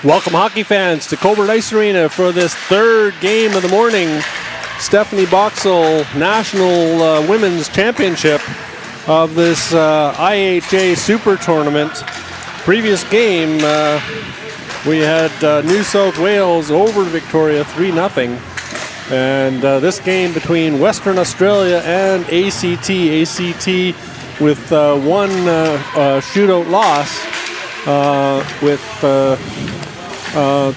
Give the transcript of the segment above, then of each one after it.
Welcome, hockey fans, to Cockburn Ice Arena for this third game of the morning. Stephanie BOXALL National Women's Championship of this IHA Super Tournament. Previous game, we had New South Wales over Victoria 3-0. And this game between Western Australia and ACT. ACT with one shootout loss with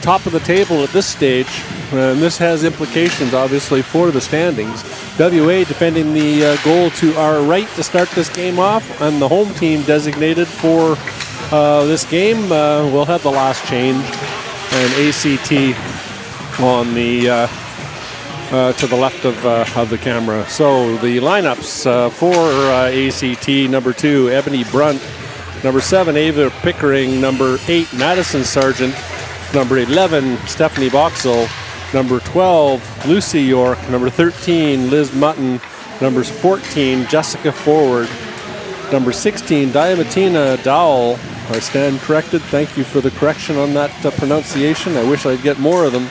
top of the table at this stage. And this has implications, obviously, for the standings. WA defending the goal to our right to start this game off, and the home team designated for this game will have the last change. And ACT on the to the left of the camera. So the lineups for ACT: number 2, Ebony Brunt; number 7, Ava Pickering; number 8, Madison Sargent; number 11, Stephanie BOXALL; number 12, Lucy York; number 13, Liz Mutton; number 14, Jessica Forward; number 16, Diamantina Dowell. I stand corrected. Thank you for the correction on that pronunciation. I wish I'd get more of them.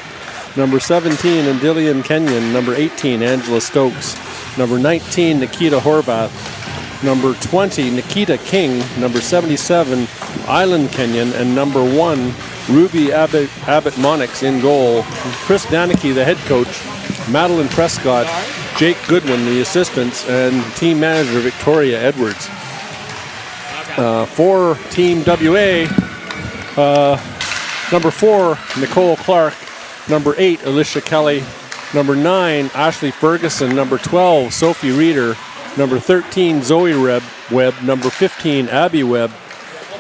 Number 17, Andillian Kenyon. Number 18, Angela Stokes. Number 19, Nikita Horvath. Number 20, Nikita King. Number 77, Island Kenyon. And number 1, Ruby Abbott Monix in goal. Chris Danicki, the head coach. Madeline Prescott. Jake Goodwin, the assistants. And team manager Victoria Edwards. For Team WA, number 4, Nicole Clark. Number 8, Alicia Kelly. Number 9, Ashley Ferguson. Number 12, Sophie Reeder. Number 13, Zoe Webb. Number 15, Abby Webb.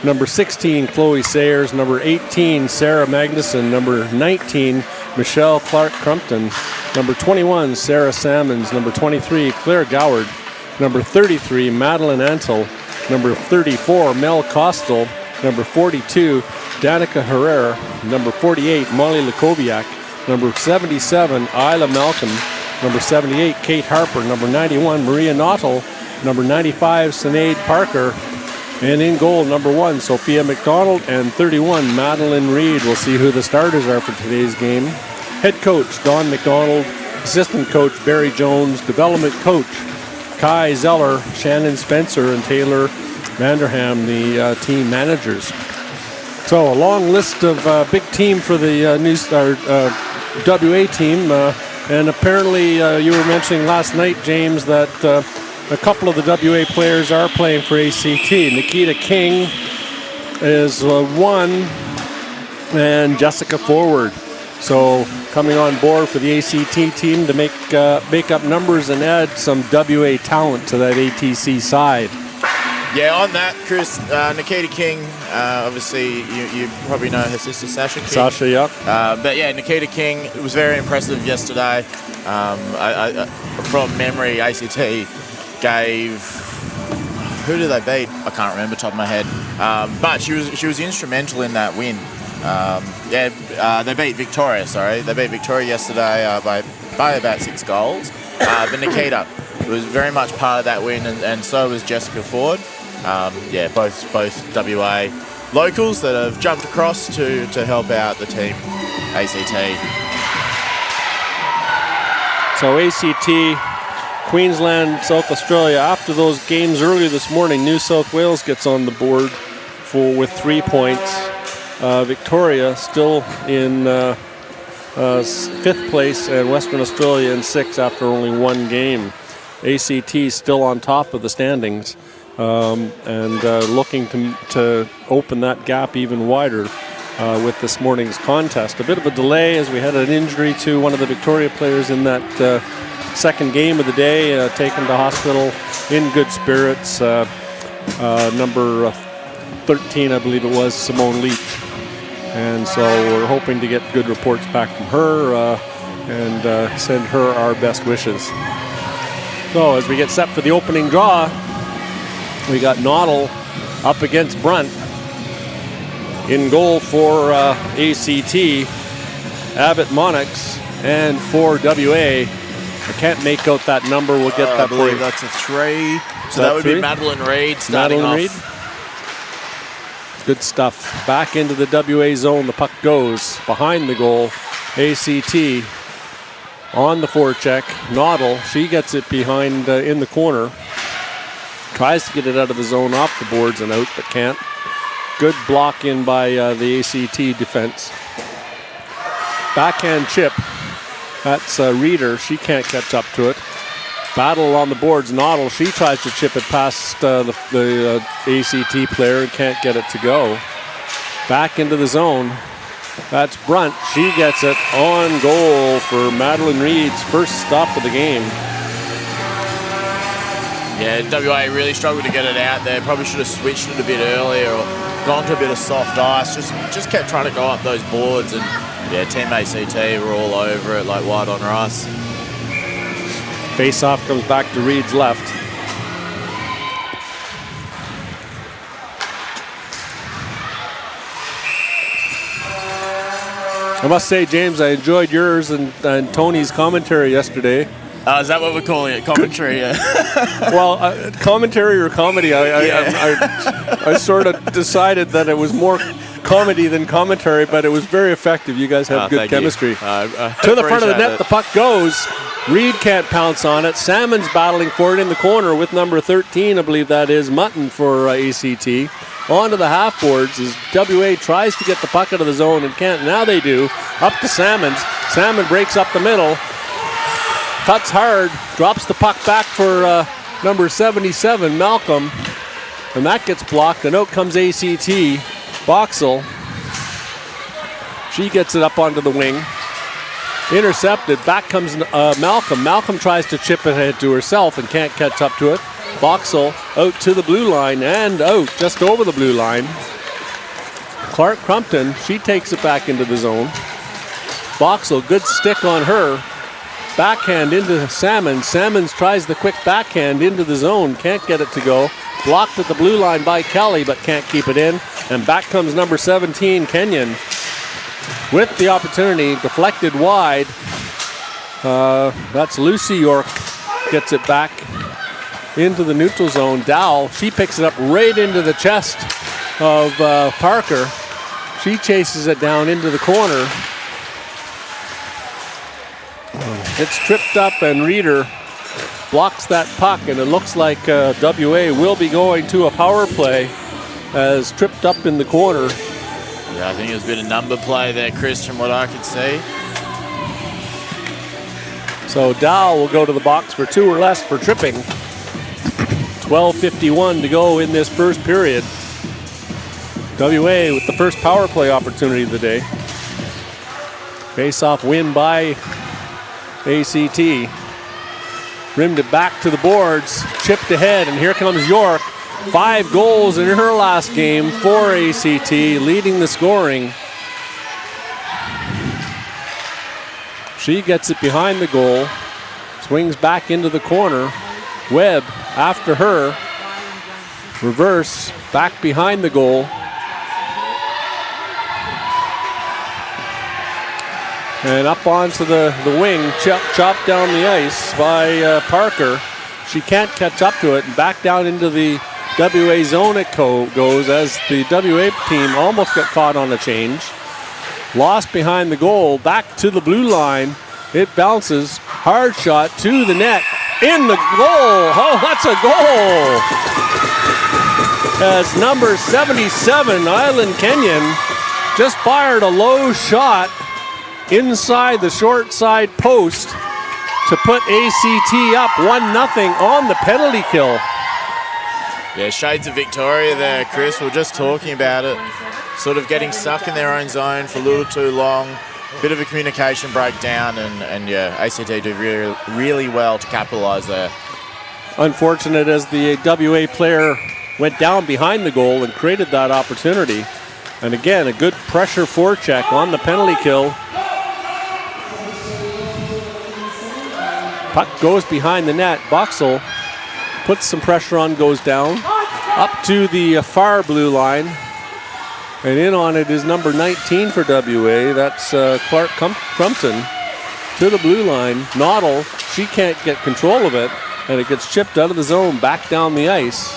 Number 16, Chloe Sayers. Number 18, Sarah Magnuson. Number 19, Michelle Clark Crumpton. Number 21, Sarah Salmons. Number 23, Claire Goward. Number 33, Madeline Antle. Number 34, Mel Kostel. Number 42, Danica Herrera. Number 48, Molly Lakoviak. Number 77, Isla Malcolm. Number 78, Kate Harper. Number 91, Maria Nautel. Number 95, Sinead Parker. And in goal, number 1, Sophia McDonald. And 31, Madeline Reed. We'll see who the starters are for today's game. Head coach, Don McDonald. Assistant coach, Barry Jones. Development coach, Kai Zeller, Shannon Spencer, and Taylor Vanderham, the team managers. So a long list of big team for the WA team. And apparently you were mentioning last night, James, that a couple of the WA players are playing for ACT. Nikita King is 1, and Jessica Forward. So coming on board for the ACT team to make up numbers and add some WA talent to that ATC side. Yeah, on that, Chris, Nikita King, obviously you probably know her sister Sasha King. Sasha, yeah. But yeah, Nikita King, it was very impressive yesterday. From memory, ACT gave, who did they beat? I can't remember top of my head. But she was instrumental in that win. They beat Victoria, They beat Victoria yesterday by about 6 goals. But Nikita was very much part of that win, and so was Jessica Ford. Both WA locals that have jumped across to help out the team, ACT. So ACT, Queensland, South Australia. After those games earlier this morning, New South Wales gets on the board with 3 points. Victoria still in 5th place, and Western Australia in 6th after only 1 game. ACT still on top of the standings, and looking to open that gap even wider with this morning's contest. A bit of a delay as we had an injury to one of the Victoria players in that second game of the day, taken to hospital in good spirits. Number 13, I believe it was, Simone Leach. And so we're hoping to get good reports back from her and send her our best wishes. So as we get set for the opening draw, we got Nautel up against Brunt. In goal for ACT, Abbott Monix, and for WA, I can't make out that number. We'll get that for you. I believe that's a 3. So that would be Madeline Reed starting off. Good stuff. Back into the WA zone. The puck goes behind the goal. ACT on the forecheck. Noddle, she gets it behind in the corner. Tries to get it out of the zone, off the boards and out, but can't. Good block in by the ACT defense. Backhand chip. That's Reeder. She can't catch up to it. Battle on the boards. Noddle, she tries to chip it past the ACT player and can't get it to go. Back into the zone. That's Brunt. She gets it on goal for Madeline Reed's first stop of the game. Yeah, WA really struggled to get it out there. Probably should have switched it a bit earlier or gone to a bit of soft ice. Just kept trying to go up those boards, and yeah, Team ACT were all over it like white on rice. Face-off comes back to Reed's left. I must say, James, I enjoyed yours and Tony's commentary yesterday. Is that what we're calling it? Commentary, yeah. Well, commentary or comedy, I sort of decided that it was more comedy than commentary, but it was very effective. You guys have good chemistry. To the front of the net, the puck goes. Reed can't pounce on it. Salmon's battling for it in the corner with number 13, I believe that is, Mutton for ACT. Onto the half boards as WA tries to get the puck out of the zone and can't. Now they do. Up to Salmons. Salmon breaks up the middle. Cuts hard. Drops the puck back for number 77, Malcolm. And that gets blocked. And out comes ACT. BOXALL. She gets it up onto the wing. Intercepted. Back comes Malcolm. Malcolm tries to chip it ahead to herself and can't catch up to it. BOXALL out to the blue line and out just over the blue line. Clark Crumpton, she takes it back into the zone. BOXALL, good stick on her. Backhand into Salmons. Salmons tries the quick backhand into the zone. Can't get it to go. Blocked at the blue line by Kelly, but can't keep it in. And back comes number 17, Kenyon. With the opportunity, deflected wide. That's Lucy York. Gets it back into the neutral zone. Dowell, she picks it up right into the chest of Parker. She chases it down into the corner. It's tripped up and Reeder blocks that puck, and it looks like WA will be going to a power play as tripped up in the corner. Yeah, I think it was a bit of number play there, Chris, from what I could see. So Dowell will go to the box for 2 or less for tripping. 12:51 to go in this first period. WA with the first power play opportunity of the day. Face-off win by ACT. Rimmed it back to the boards, chipped ahead, and here comes York. 5 goals in her last game for ACT, leading the scoring. She gets it behind the goal, swings back into the corner. Webb after her, reverse, back behind the goal. And up onto the wing, chopped down the ice by Parker. She can't catch up to it, and back down into the WA zone it goes as the WA team almost got caught on a change. Lost behind the goal, back to the blue line. It bounces, hard shot to the net. In the goal. Oh, that's a goal. As number 77, Island Kenyon, just fired a low shot inside the short side post to put ACT up 1-0 on the penalty kill. Yeah, shades of Victoria there, Chris. We were just talking about it. Sort of getting stuck in their own zone for a little too long. Bit of a communication breakdown, and yeah, ACT do really, really well to capitalise there. Unfortunate as the WA player went down behind the goal and created that opportunity. And again, a good pressure forecheck on the penalty kill. Puck goes behind the net. BOXALL puts some pressure on, goes down. Up to the far blue line. And in on it is number 19 for WA. That's Clark Crumpton to the blue line. Noddle, she can't get control of it, and it gets chipped out of the zone, back down the ice.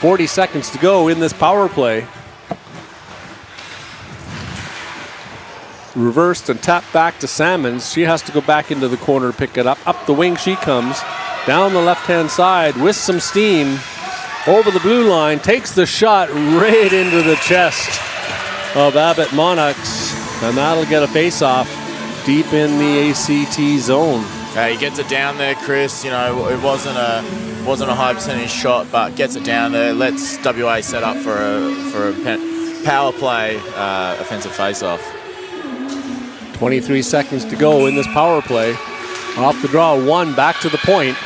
40 seconds to go in this power play. reversed and tapped back to Salmons. She has to go back into the corner to pick it up. Up the wing she comes. Down the left-hand side with some steam. Over the blue line. Takes the shot right into the chest of Abbott Monarchs. And that'll get a face-off deep in the ACT zone. He gets it down there, Chris. You know, it wasn't a high percentage shot, but gets it down there. Lets WA set up for a power play offensive face-off. 23 seconds to go in this power play. Off the draw, 1 back to the point.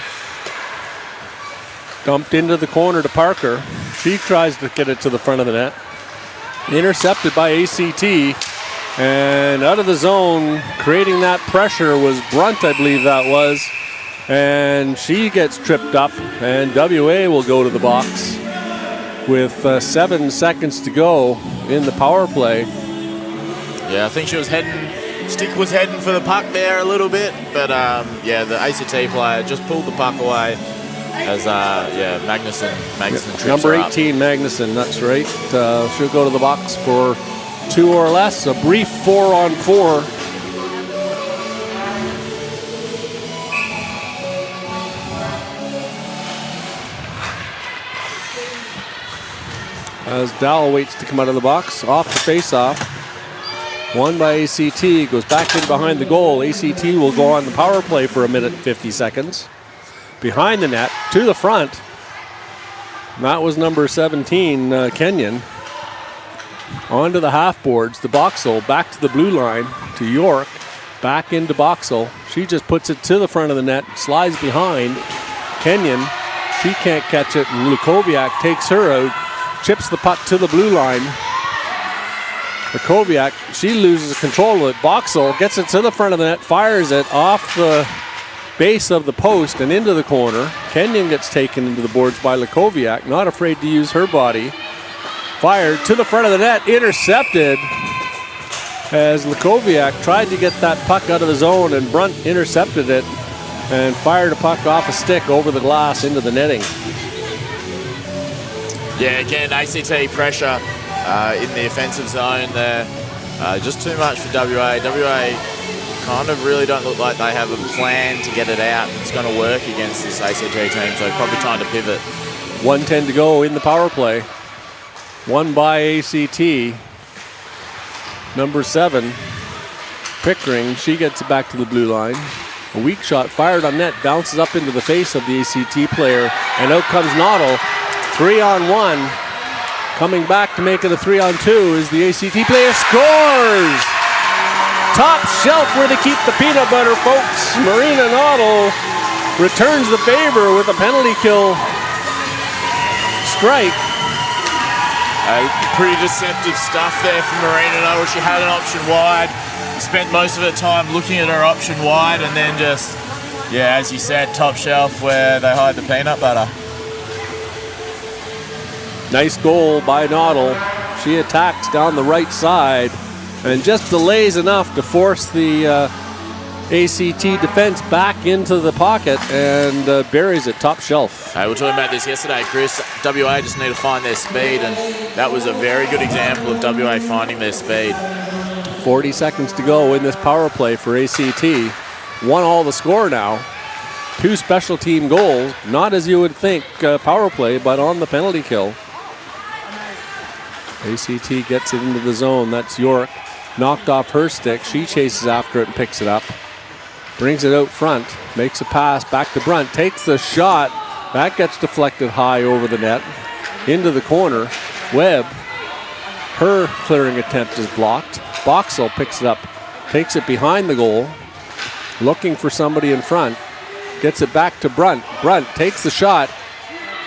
Dumped into the corner to Parker. She tries to get it to the front of the net. Intercepted by ACT. And out of the zone, creating that pressure was Brunt, I believe that was. And she gets tripped up, and WA will go to the box with 7 seconds to go in the power play. Yeah, I think Stick was heading for the puck there a little bit, but yeah, the ACT player just pulled the puck away as Magnuson trips Number her 18, Magnuson, that's right. She'll go to the box for 2 or less, a brief 4-on-4. As Dowell waits to come out of the box, off the face-off. Won by ACT, goes back in behind the goal. ACT will go on the power play for 1 minute and 50 seconds. Behind the net, to the front. That was number 17, Kenyon. Onto the half boards, the BOXALL, back to the blue line, to York, back into BOXALL. She just puts it to the front of the net, slides behind. Kenyon, she can't catch it, and Lukoviak takes her out, chips the puck to the blue line. Lukoviak, she loses control of it. BOXALL gets it to the front of the net, fires it off the base of the post and into the corner. Kenyon gets taken into the boards by Lukoviak, not afraid to use her body. Fired to the front of the net, intercepted as Lukoviak tried to get that puck out of the zone, and Brunt intercepted it and fired a puck off a stick over the glass into the netting. Yeah, again, ACT pressure in the offensive zone there. Just too much for WA. WA kind of really don't look like they have a plan to get it out. It's going to work against this ACT team, so probably trying to pivot. 1:10 to go in the power play. Won by ACT. Number 7, Pickering. She gets it back to the blue line. A weak shot fired on net, bounces up into the face of the ACT player, and out comes Noddle. 3-on-1. Coming back to make it a 3-on-2 is the ACT player. Scores! Top shelf where they keep the peanut butter, folks. Marina Noddle returns the favor with a penalty kill strike. Pretty deceptive stuff there from Marina Noddle. She had an option wide, spent most of her time looking at her option wide, and then just, yeah, as you said, top shelf where they hide the peanut butter. Nice goal by Noddle. She attacks down the right side and just delays enough to force the ACT defense back into the pocket and buries it top shelf. We were talking about this yesterday, Chris. WA just need to find their speed, and that was a very good example of WA finding their speed. 40 seconds to go in this power play for ACT. 1-all the score now. 2 special team goals, not as you would think power play, but on the penalty kill. ACT gets it into the zone. That's York. Knocked off her stick. She chases after it and picks it up. Brings it out front. Makes a pass back to Brunt. Takes the shot. That gets deflected high over the net. Into the corner. Webb. Her clearing attempt is blocked. BOXALL picks it up. Takes it behind the goal. Looking for somebody in front. Gets it back to Brunt. Brunt takes the shot.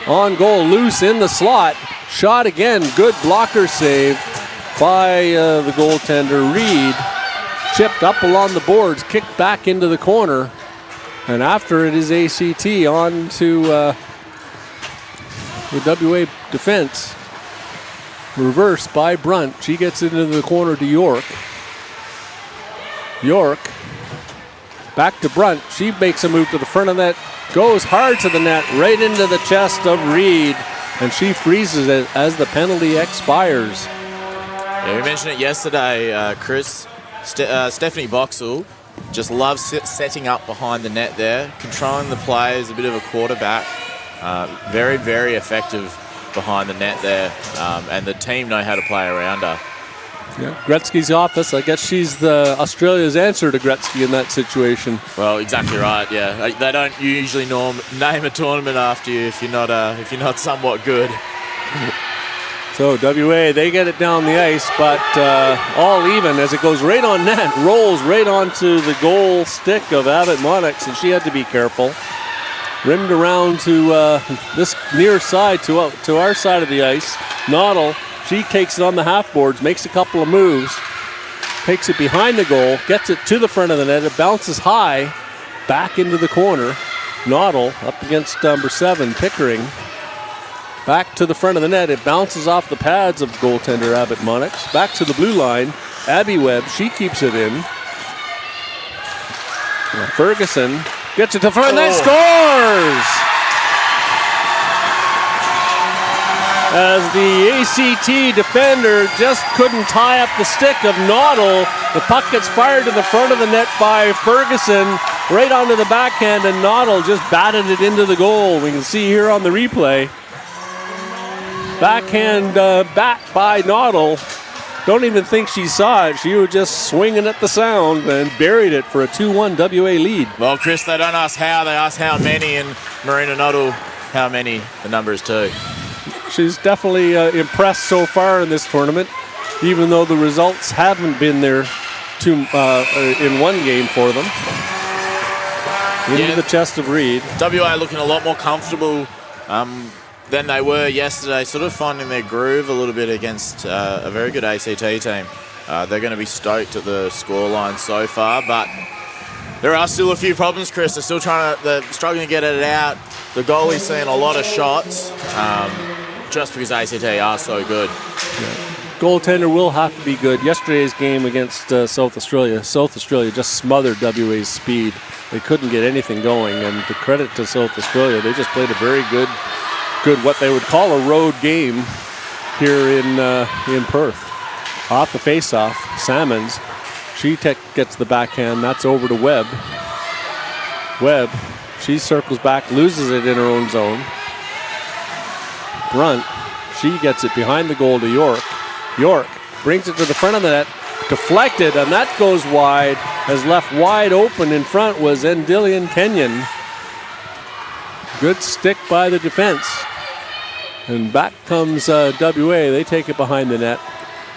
On goal. Loose in the slot. Shot again. Good blocker save by the goaltender, Reed. Chipped up along the boards, kicked back into the corner. And after it is ACT on to the WA defense. Reversed by Brunt. She gets it into the corner to York. York back to Brunt. She makes a move to the front of that. Goes hard to the net, right into the chest of Reed. And she freezes it as the penalty expires. Yeah, we mentioned it yesterday, Chris. Stephanie BOXALL just loves setting up behind the net there, controlling the players, a bit of a quarterback. Very, very effective behind the net there, and the team know how to play around her. Yeah. Gretzky's office. I guess she's the Australia's answer to Gretzky in that situation. Well, exactly right. Yeah, they don't usually name a tournament after you if you're not somewhat good. So WA, they get it down the ice, but all even as it goes right on net, rolls right onto the goal stick of Abbott Monix, and she had to be careful. Rimmed around to this near side, to our side of the ice. Noddle, she takes it on the half boards, makes a couple of moves, takes it behind the goal, gets it to the front of the net. It bounces high, back into the corner. Noddle up against number 7, Pickering. Back to the front of the net. It bounces off the pads of goaltender Abbott Monix. Back to the blue line. Abby Webb, she keeps it in. Now Ferguson gets it to front and scores! As the ACT defender just couldn't tie up the stick of Noddle. The puck gets fired to the front of the net by Ferguson, right onto the backhand, and Noddle just batted it into the goal. We can see here on the replay. Backhand bat by Noddle. Don't even think she saw it. She was just swinging at the sound and buried it for a 2-1 WA lead. Well, Chris, they don't ask how, they ask how many, and Marina Noddle, how many? The number is 2. She's definitely impressed so far in this tournament, even though the results haven't been there in one game for them. Into the chest of Reed. WA looking a lot more comfortable than they were yesterday, sort of finding their groove a little bit against a very good ACT team. They're going to be stoked at the scoreline so far, but there are still a few problems, Chris. They're struggling to get it out. The goalie's seeing a lot of shots, just because ACT are so good. Goaltender will have to be good. Yesterday's game against South Australia just smothered WA's speed. They couldn't get anything going, and to credit to South Australia, they just played a very good what they would call a road game here in Perth. Off the face-off, Salmons, she gets the backhand. That's over to Webb. Webb, she circles back, loses it in her own zone. Brunt, she gets it behind the goal to York. York brings it to the front of the net, deflected, and that goes wide. As left wide open in front was Endilian Kenyon. Good stick by the defense. And back comes WA. They take it behind the net.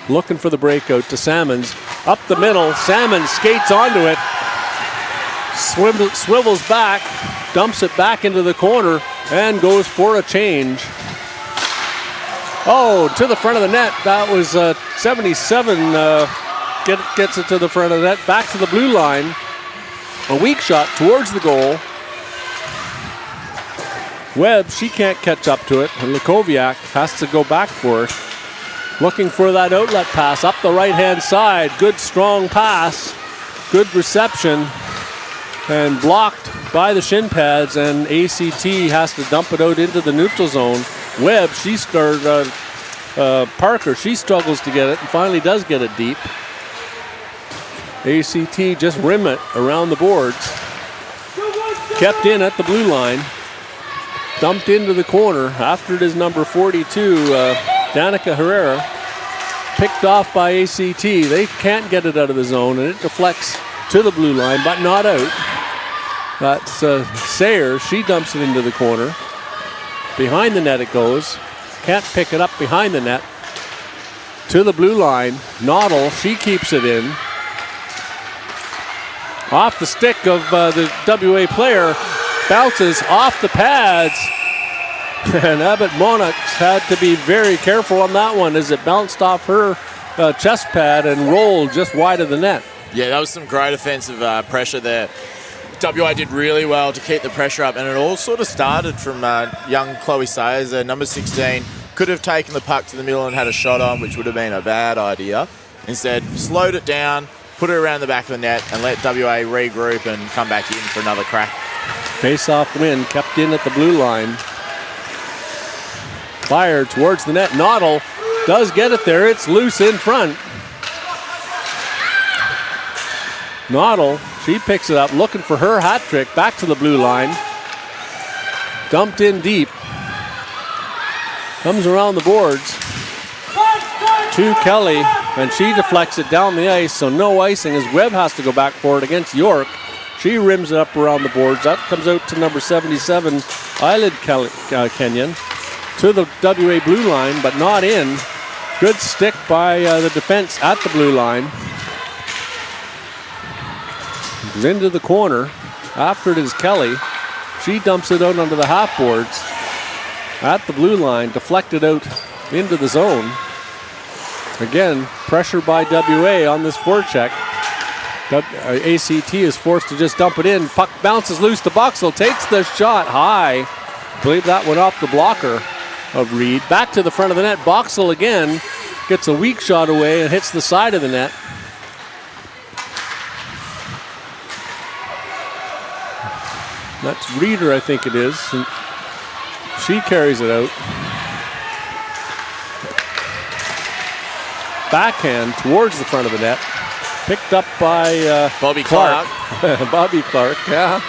Looking for the breakout to Salmons. Up the middle. Salmons skates onto it. Swivels back. Dumps it back into the corner and goes for a change. Oh, to the front of the net. That was 77. Gets it to the front of the net. Back to the blue line. A weak shot towards the goal. Webb, she can't catch up to it. And Lukoviak has to go back for it. Looking for that outlet pass up the right-hand side. Good, strong pass. Good reception. And blocked by the shin pads. And ACT has to dump it out into the neutral zone. Webb, Parker, she struggles to get it and finally does get it deep. ACT just rim it around the boards. Kept in at the blue line. Dumped into the corner. After it is number 42, Danica Herrera. Picked off by ACT. They can't get it out of the zone, and it deflects to the blue line, but not out. That's Sayers. She dumps it into the corner. Behind the net it goes. Can't pick it up behind the net. To the blue line. Noddle, she keeps it in. Off the stick of the WA player. Bounces off the pads. And Abbott Monix had to be very careful on that one as it bounced off her chest pad and rolled just wide of the net. Yeah, that was some great offensive pressure there. WA did really well to keep the pressure up, and it all sort of started from young Chloe Sayers, number 16. Could have taken the puck to the middle and had a shot on, which would have been a bad idea. Instead, slowed it down, put it around the back of the net, and let WA regroup and come back in for another crack. Face-off win, kept in at the blue line. Fired towards the net. Noddle does get it there. It's loose in front. Noddle, she picks it up, looking for her hat trick, back to the blue line. Dumped in deep. Comes around the boards to Kelly, and she deflects it down the ice, so no icing as Webb has to go back for it against York. She rims it up around the boards. That comes out to number 77, Eyelid Kenyon, to the WA blue line, but not in. Good stick by the defense at the blue line. Goes into the corner. After it is Kelly. She dumps it out onto the half boards at the blue line, deflected out into the zone. Again, pressure by WA on this forecheck. ACT is forced to just dump it in. Puck bounces loose to BOXALL, takes the shot high. I believe that went off the blocker of Reed. Back to the front of the net. BOXALL again gets a weak shot away and hits the side of the net. That's Reeder, I think it is. And she carries it out. Backhand towards the front of the net. Picked up by Bobby Clark. Bobby Clark, yeah.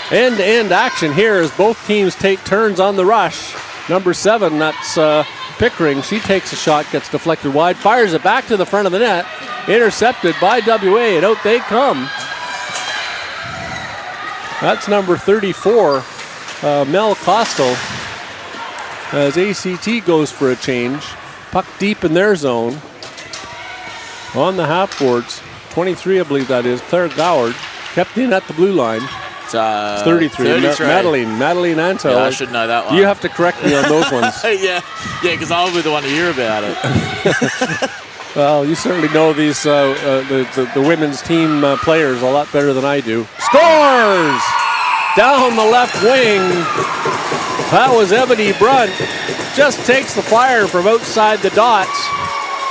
End-to-end action here as both teams take turns on the rush. Number 7, that's Pickering. She takes a shot, gets deflected wide, fires it back to the front of the net. Intercepted by WA, and out they come. That's number 34, Mel Costello, as ACT goes for a change. Puck deep in their zone. On the half boards, 23, I believe that is, Claire Goward, kept in at the blue line. It's 33. Madeline Anto. Yeah, I should know that one. You have to correct me on those ones. yeah, because I'll be the one to hear about it. Well, you certainly know these the women's team players a lot better than I do. Scores! Down the left wing. That was Ebony Brunt. Just takes the flyer from outside the dots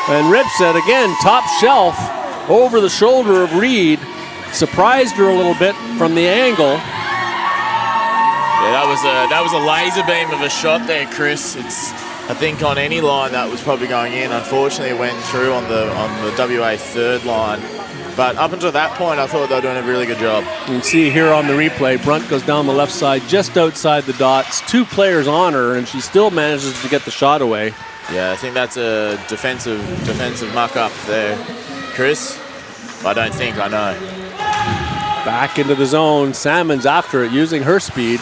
and rips it again, top shelf, over the shoulder of Reed. Surprised her a little bit from the angle. Yeah, that was a laser beam of a shot there, Chris. I think on any line that was probably going in. Unfortunately, it went through on the WA third line. But up until that point, I thought they were doing a really good job. You can see here on the replay, Brunt goes down the left side, just outside the dots. 2 players on her, and she still manages to get the shot away. Yeah, I think that's a defensive muck-up there, Chris. I don't think, I know. Back into the zone. Salmon's after it, using her speed.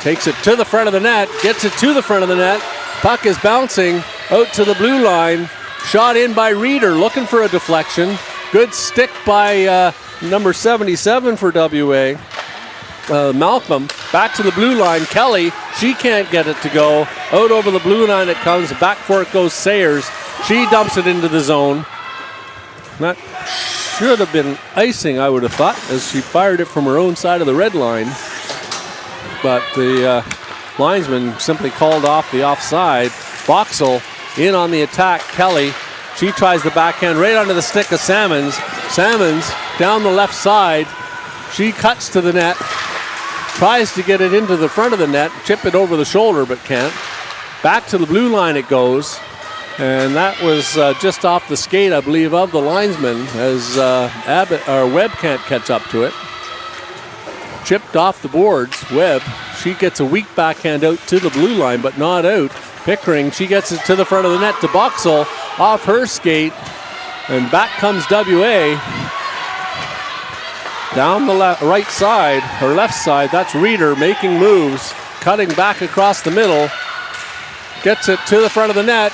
Takes it to the front of the net, gets it to the front of the net. Puck is bouncing out to the blue line. Shot in by Reeder, looking for a deflection. Good stick by number 77 for WA. Malcolm, back to the blue line. Kelly, she can't get it to go. Out over the blue line it comes. Back for it goes Sayers. She dumps it into the zone. That should have been icing, I would have thought, as she fired it from her own side of the red line. But the linesman simply called off the offside. BOXALL in on the attack. Kelly, she tries the backhand right onto the stick of Salmons. Salmons down the left side. She cuts to the net. Tries to get it into the front of the net. Chip it over the shoulder, but can't. Back to the blue line it goes. And that was just off the skate, I believe, of the linesman, as Webb can't catch up to it. Chipped off the boards. Webb, she gets a weak backhand out to the blue line, but not out. Pickering, she gets it to the front of the net to BOXALL, off her skate, and back comes WA. Down the right side, or left side, that's Reeder making moves, cutting back across the middle, gets it to the front of the net,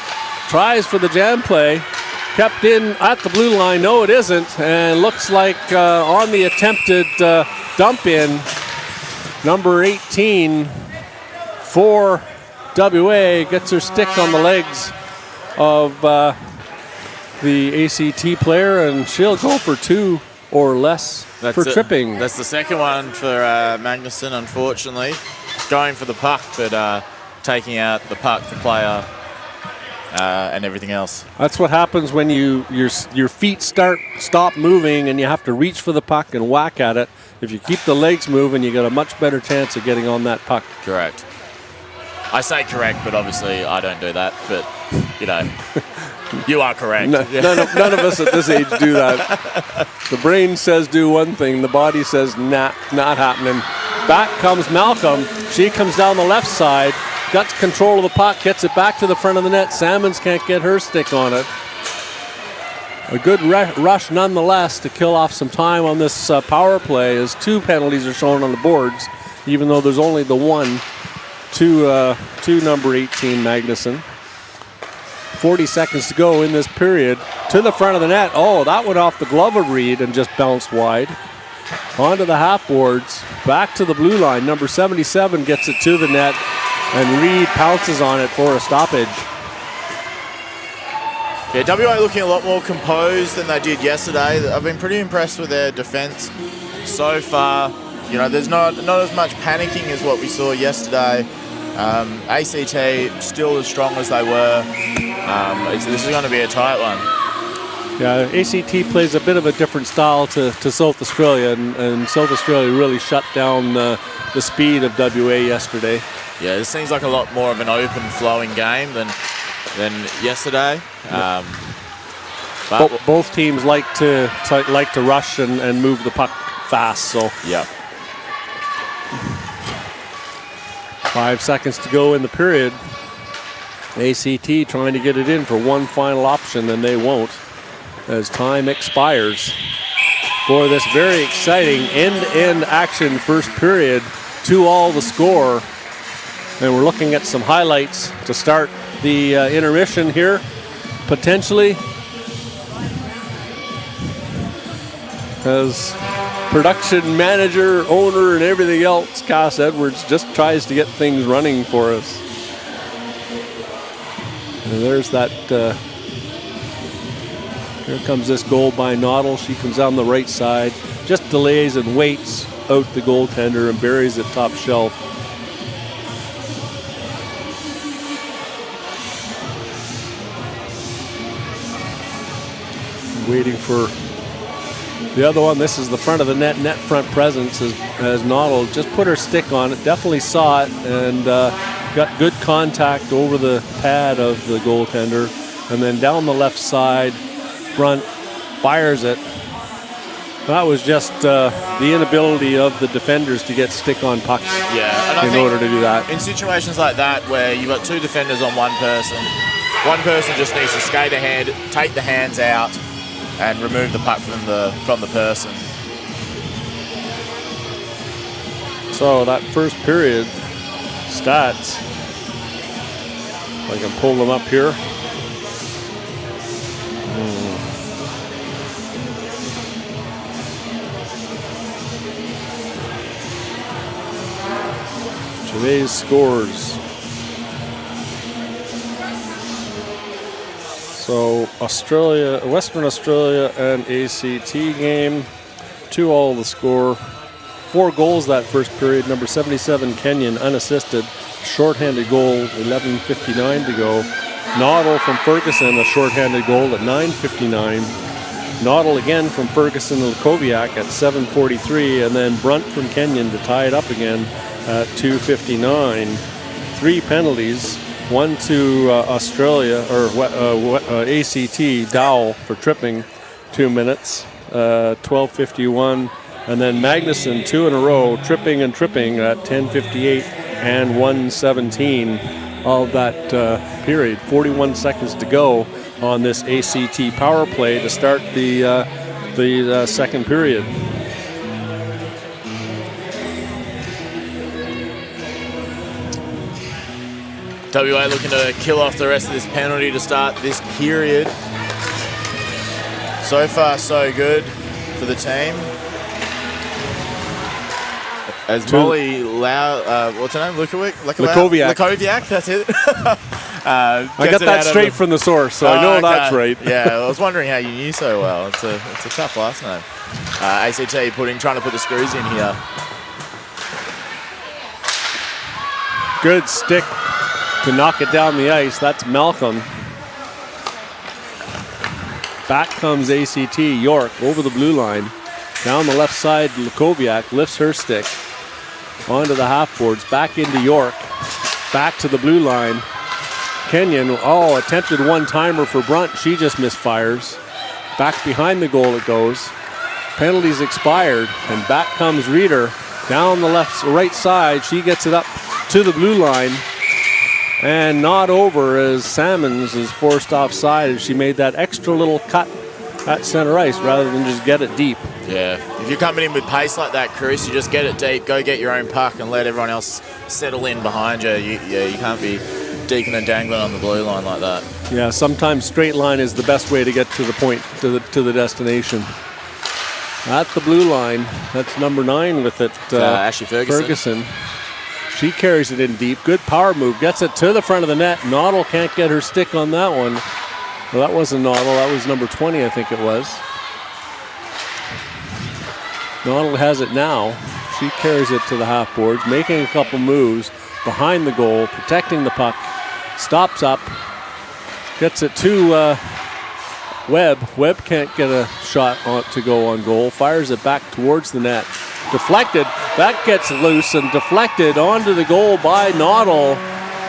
tries for the jam play, kept in at the blue line. No, it isn't, and looks like on the attempted dump in, number 18 for WA gets her stick on the legs of the ACT player, and she'll go for 2 or less for tripping. That's the second one for Magnuson, unfortunately. Going for the puck, but taking out the puck, the player, and everything else. That's what happens when your feet stop moving and you have to reach for the puck and whack at it. If you keep the legs moving, you got a much better chance of getting on that puck. Correct. I say correct, but obviously I don't do that. But you know, you are correct. None of us at this age do that. The brain says do one thing, the body says nah, not happening. Back comes Malcolm. She comes down the left side, got control of the puck, gets it back to the front of the net. Salmons can't get her stick on it. A good rush nonetheless to kill off some time on this power play, as 2 penalties are shown on the boards, even though there's only the one to number 18, Magnuson. 40 seconds to go in this period. To the front of the net. Oh, that went off the glove of Reed and just bounced wide. Onto the half boards. Back to the blue line. Number 77 gets it to the net, and Reed pounces on it for a stoppage. Yeah, WA looking a lot more composed than they did yesterday. I've been pretty impressed with their defence so far. You know, there's not as much panicking as what we saw yesterday. ACT still as strong as they were. This is going to be a tight one. Yeah, ACT plays a bit of a different style to South Australia, and South Australia really shut down the speed of WA yesterday. Yeah, this seems like a lot more of an open, flowing game than yesterday. But both teams like to rush and move the puck fast. So yeah. 5 seconds to go in the period. ACT trying to get it in for one final option, and they won't, as time expires for this very exciting end-to-end action first period. 2-all the score, and we're looking at some highlights to start the intermission here, potentially, as production manager, owner, and everything else, Cass Edwards just tries to get things running for us. And there's that, here comes this goal by Noddle. She comes down the right side, just delays and waits out the goaltender and buries it top shelf. Waiting for the other one. This is the front of the net front presence as Noddle just put her stick on it, definitely saw it, and got good contact over the pad of the goaltender, and then down the left side, Brunt fires it. That was just the inability of the defenders to get stick on pucks in order to do that. In situations like that where you've got 2 defenders on one person just needs to skate ahead, take the hands out, and remove the puck from the person. So that first period stats, if I can pull them up here. Today's scores. So Western Australia and ACT game, 2-all the score. 4 goals that first period. Number 77 Kenyon unassisted, shorthanded goal, 11:59 to go. Noddle from Ferguson, a shorthanded goal at 9:59. Noddle again from Ferguson and Lakoviak at 7:43, and then Brunt from Kenyon to tie it up again at 2:59. 3 penalties. One to Australia, or ACT, Dowell for tripping, 2 minutes, 12:51. And then Magnuson, 2 in a row, tripping at 10:58 and 1:17 of that period. 41 seconds to go on this ACT power play to start the second period. WA looking to kill off the rest of this penalty to start this period. So far, so good for the team. As Molly what's her name? Lakoviak, that's it. I got that straight from the source, so I know that's right. Yeah, I was wondering how you knew so well. It's a tough last name. ACT trying to put the screws in here. Good stick to knock it down the ice. That's Malcolm. Back comes ACT. York over the blue line. Down the left side, Lakoviak lifts her stick onto the half boards. Back into York. Back to the blue line. Kenyon. Oh, attempted one-timer for Brunt. She just misfires. Back behind the goal it goes. Penalties expired, and back comes Reeder. Down the right side, she gets it up to the blue line. And not over as Salmons is forced offside as she made that extra little cut at center ice rather than just get it deep. Yeah, if you're coming in with pace like that, Chris, you just get it deep, go get your own puck and let everyone else settle in behind you. You can't be deacon and dangling on the blue line like that. Yeah, sometimes straight line is the best way to get to the point, to the destination. At the blue line, that's number 9 with it, Ashley Ferguson. She carries it in deep. Good power move. Gets it to the front of the net. Noddle can't get her stick on that one. Well, that wasn't Noddle. That was number 20, I think it was. Noddle has it now. She carries it to the half boards, making a couple moves behind the goal, protecting the puck. Stops up. Gets it to Webb. Webb can't get a shot to go on goal. Fires it back towards the net. Deflected. That gets loose and deflected onto the goal by Noddle.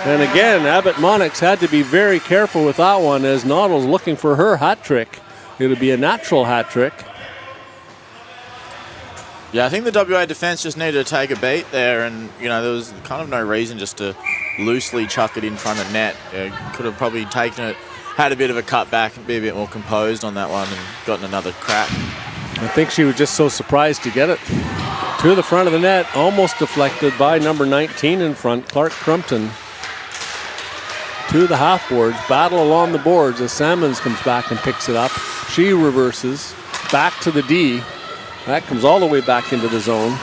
And again, Abbott Monix had to be very careful with that one as Noddle's looking for her hat trick. It'll be a natural hat trick. Yeah, I think the WA defense just needed to take a beat there, and there was kind of no reason just to loosely chuck it in front of net. Could have probably taken it, had a bit of a cut back and be a bit more composed on that one and gotten another crack. I think she was just so surprised to get it to the front of the net, almost deflected by number 19 in front, Clark Crumpton. To the half boards, battle along the boards as Salmons comes back and picks it up. She reverses back to the D. That comes all the way back into the zone.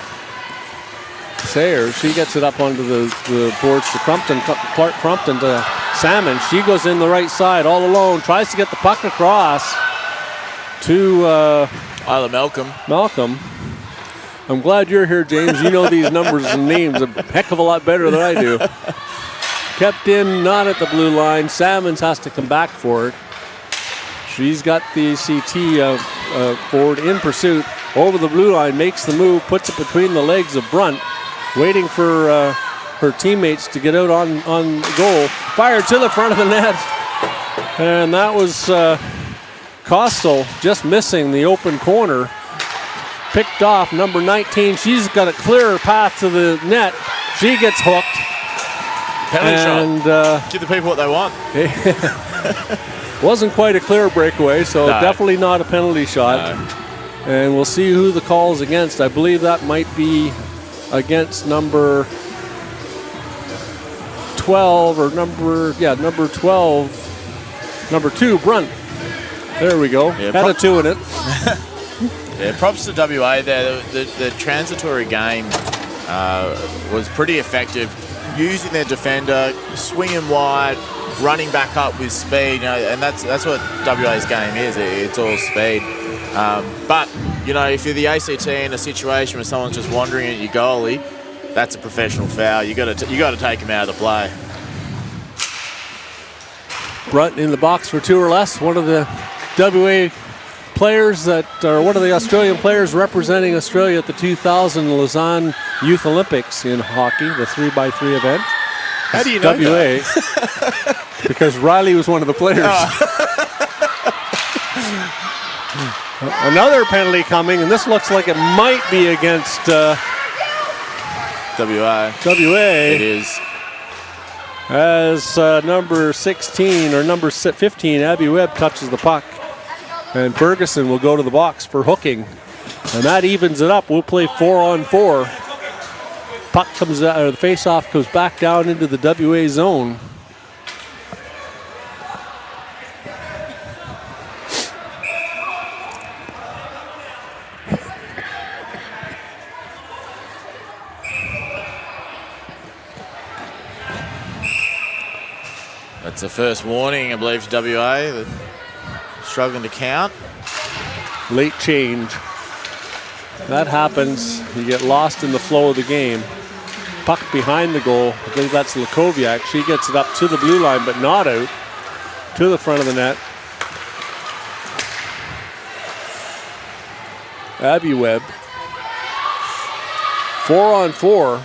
Sayers, she gets it up onto the boards to Crumpton. Clark Crumpton to Salmon. She goes in the right side all alone, tries to get the puck across to Isla Malcolm. I'm glad you're here, James. You know these numbers and names a heck of a lot better than I do. Kept in, not at the blue line. Salmons has to come back for it. She's got the CT forward in pursuit. Over the blue line, makes the move, puts it between the legs of Brunt, waiting for her teammates to get out on goal. Fired to the front of the net. And that was Costal just missing the open corner. Picked off number 19. She's got a clearer path to the net. She gets hooked. Penalty shot. Give the people what they want. Wasn't quite a clear breakaway, so No. definitely not a penalty shot. No. And we'll see who the call is against. I believe that might be against number 12 or number 12. Number 2, Brunt. There we go. Yeah, Had a 2 in it. Yeah, props to WA there. The transitory game was pretty effective, using their defender, swinging wide, running back up with speed, and that's what WA's game is. It's all speed. But if you're the ACT in a situation where someone's just wandering at your goalie, that's a professional foul. You got to take him out of the play. Brunt in the box for 2 or less. One of the WA players one of the Australian players representing Australia at the 2000 Lausanne Youth Olympics in hockey, the 3x3 event. How do you know WA? that? Because Riley was one of the players. Another penalty coming, and this looks like it might be against WA. It is. As number 16 or number 15, Abby Webb touches the puck. And Ferguson will go to the box for hooking. And that evens it up. We'll play 4-on-4. Puck comes out, or the face-off goes back down into the WA zone. That's the first warning, I believe, to WA. They're struggling to count. Late change. That happens. You get lost in the flow of the game. Puck behind the goal. I think that's Lakoviak. She gets it up to the blue line, but not out. To the front of the net. Abby Webb. 4-on-4.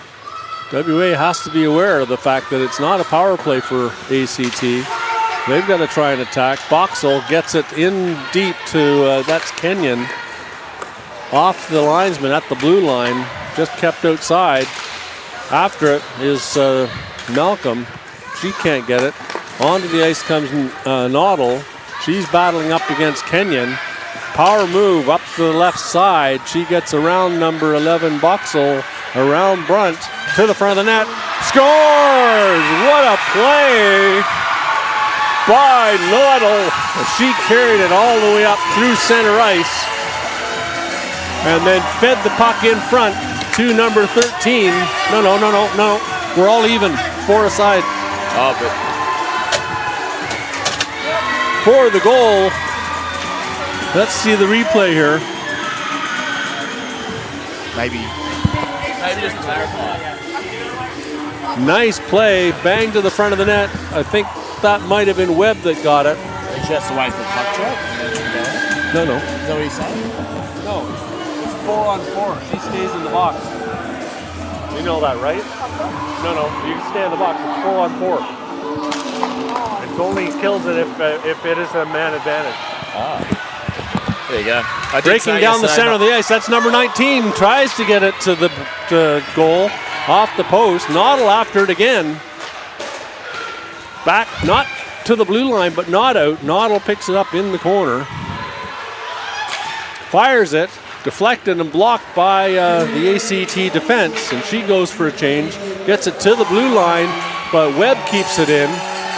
WA has to be aware of the fact that it's not a power play for ACT. They've got to try and attack. BOXALL gets it in deep to, that's Kenyon. Off the linesman at the blue line, just kept outside. After it is Malcolm. She can't get it. Onto the ice comes Noddle. She's battling up against Kenyon. Power move up to the left side. She gets around number 11 BOXALL, around Brunt, to the front of the net. Scores! What a play by Noddle. She carried it all the way up through center ice and then fed the puck in front to number 13. No. We're all even. 4 aside. Oh, but for the goal. Let's see the replay here. maybe just clarify. Nice play. Bang to the front of the net. I think that might have been Webb that got it. She has to wait for the puck drop. No. Is that what he's saying? No. It's 4-on-4. She stays in the box. You know that, right? No. You can stay in the box. It's 4-on-4. It only kills it if it is a man advantage. There you go. Breaking down the center of the ice. That's number 19. Tries to get it to the goal. Off the post. Noddle after it again. Back, not to the blue line, but not out. Noddle picks it up in the corner. Fires it. Deflected and blocked by the ACT defense. And she goes for a change. Gets it to the blue line, but Webb keeps it in.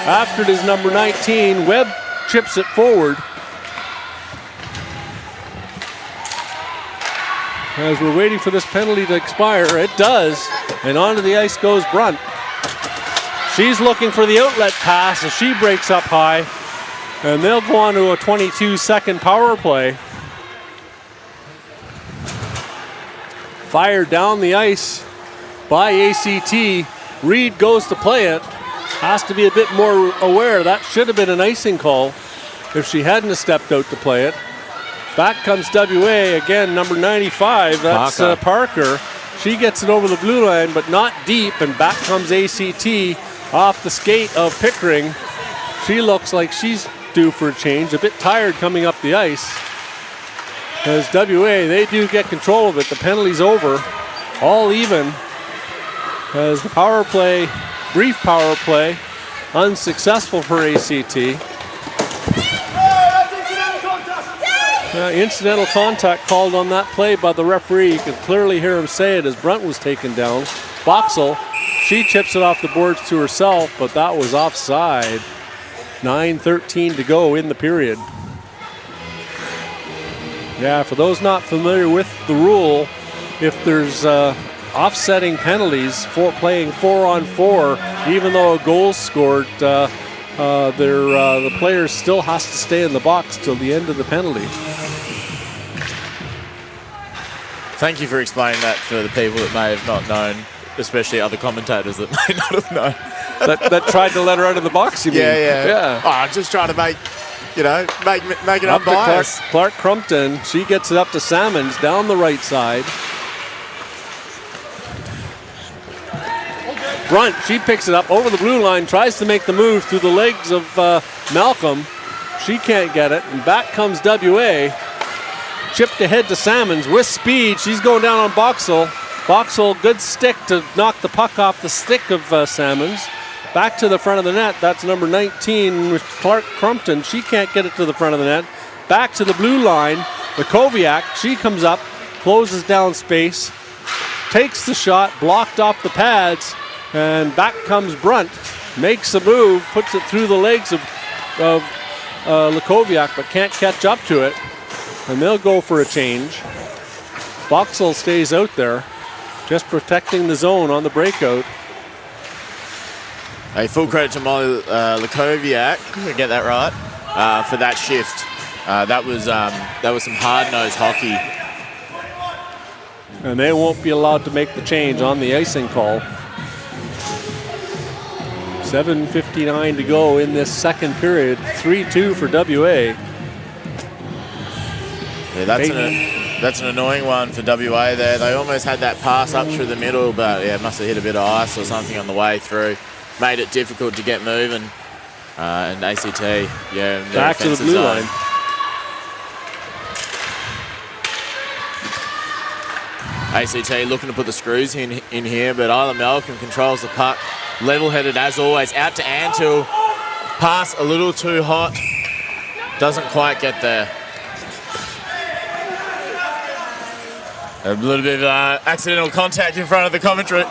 After it is number 19. Webb chips it forward. As we're waiting for this penalty to expire, it does. And onto the ice goes Brunt. She's looking for the outlet pass as she breaks up high. And they'll go on to a 22-second power play. Fired down the ice by ACT. Reed goes to play it. Has to be a bit more aware. That should have been an icing call if she hadn't have stepped out to play it. Back comes WA, again, number 95, that's Parker. She gets it over the blue line, but not deep, and back comes ACT off the skate of Pickering. She looks like she's due for a change, a bit tired coming up the ice. As WA, they do get control of it. The penalty's over, all even, as the power play, brief power play, unsuccessful for ACT. Incidental contact called on that play by the referee. You could clearly hear him say it as Brunt was taken down. BOXALL, she chips it off the boards to herself, but that was offside. 9:13 to go in the period. Yeah, for those not familiar with the rule, if there's offsetting penalties for playing 4-on-4, even though a goal's scored, the player still has to stay in the box till the end of the penalty. Thank you for explaining that for the people that may have not known, especially other commentators that may not have known. that tried to let her out of the box, you mean? Yeah. Oh, I'm just trying to make it up unbiased. to Clark Crumpton. She gets it up to Salmons down the right side. Brunt, she picks it up over the blue line, tries to make the move through the legs of Malcolm. She can't get it, and back comes WA. Chipped ahead to Salmons with speed. She's going down on BOXALL. BOXALL, good stick to knock the puck off the stick of Salmons. Back to the front of the net. That's number 19 with Clark Crumpton. She can't get it to the front of the net. Back to the blue line. Lakoviak, she comes up, closes down space, takes the shot, blocked off the pads, and back comes Brunt. Makes a move, puts it through the legs of Lakoviak, but can't catch up to it. And they'll go for a change. BOXALL stays out there, just protecting the zone on the breakout. Hey, full credit to Molly Lakoviak, to get that right, for that shift. That was some hard-nosed hockey. And they won't be allowed to make the change on the icing call. 7:59 to go in this second period. 3-2 for WA. Yeah, That's an annoying one for WA there. They almost had that pass up through the middle, but yeah, must have hit a bit of ice or something on the way through. Made it difficult to get moving. And ACT, yeah, back to the blue line. ACT looking to put the screws in here, but Isla Malcolm controls the puck. Level-headed as always, out to Antil. Pass a little too hot. Doesn't quite get there. A little bit of accidental contact in front of the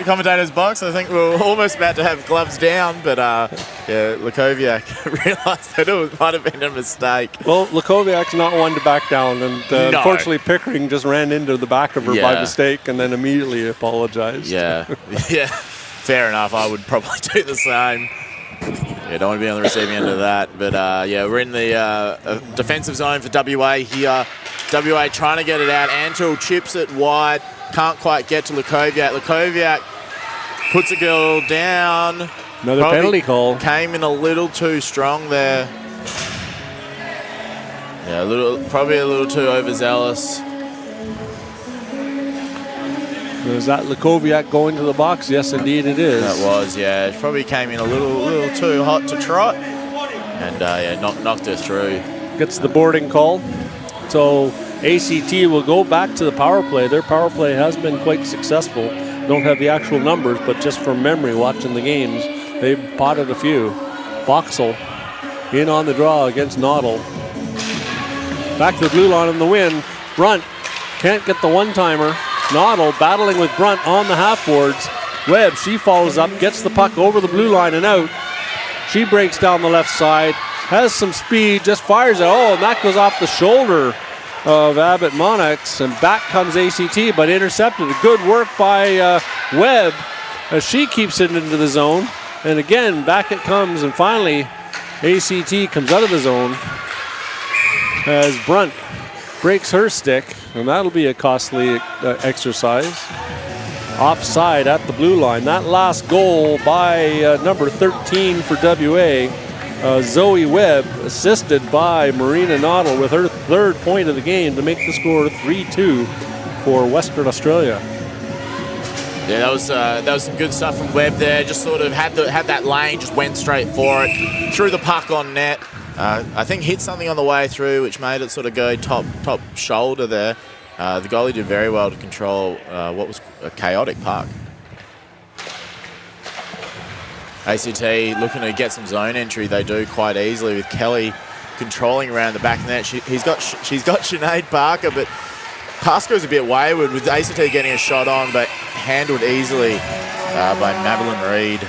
commentator's box. I think we were almost about to have gloves down, but yeah, Lukoviak realised that it might have been a mistake. Well, Lukoviak's not one to back down, and No. unfortunately Pickering just ran into the back of her by mistake and then immediately apologized. Yeah, yeah, fair enough. I would probably do the same. Yeah, don't want to be on the receiving end of that. But yeah, we're in the defensive zone for WA here. WA trying to get it out. Antil chips it wide. Can't quite get to Lukoviak. Lukoviak puts a girl down. Another penalty call. Came in a little too strong there. Yeah, probably a little too overzealous. Is that Lukoviak going to the box? Yes, indeed it is. That was, yeah. It probably came in a little too hot to trot. And yeah, knocked her through. Gets the boarding call. So ACT will go back to the power play. Their power play has been quite successful. Don't have the actual numbers, but just from memory, watching the games, they've potted a few. BOXALL in on the draw against Noddle. Back to the blue line in the win. Brunt can't get the one-timer. Noddle battling with Brunt on the half boards. Webb, she follows up, gets the puck over the blue line and out. She breaks down the left side, has some speed, just fires it. Oh, and that goes off the shoulder of Abbott Monarchs, and back comes ACT, but intercepted. Good work by Webb as she keeps it into the zone. And again, back it comes, and finally ACT comes out of the zone as Brunt breaks her stick, and that'll be a costly exercise. Offside at the blue line. That last goal by number 13 for WA, Zoe Webb, assisted by Marina Noddle with her third point of the game to make the score 3-2 for Western Australia. Yeah, that was some good stuff from Webb there. Just sort of had that lane, just went straight for it, threw the puck on net. I think hit something on the way through, which made it sort of go top shoulder there. The goalie did very well to control what was a chaotic puck. ACT looking to get some zone entry. They do quite easily with Kelly controlling around the back of the net. She's got Sinead Parker, but pass goes a bit wayward with ACT getting a shot on, but handled easily by Madeline Reid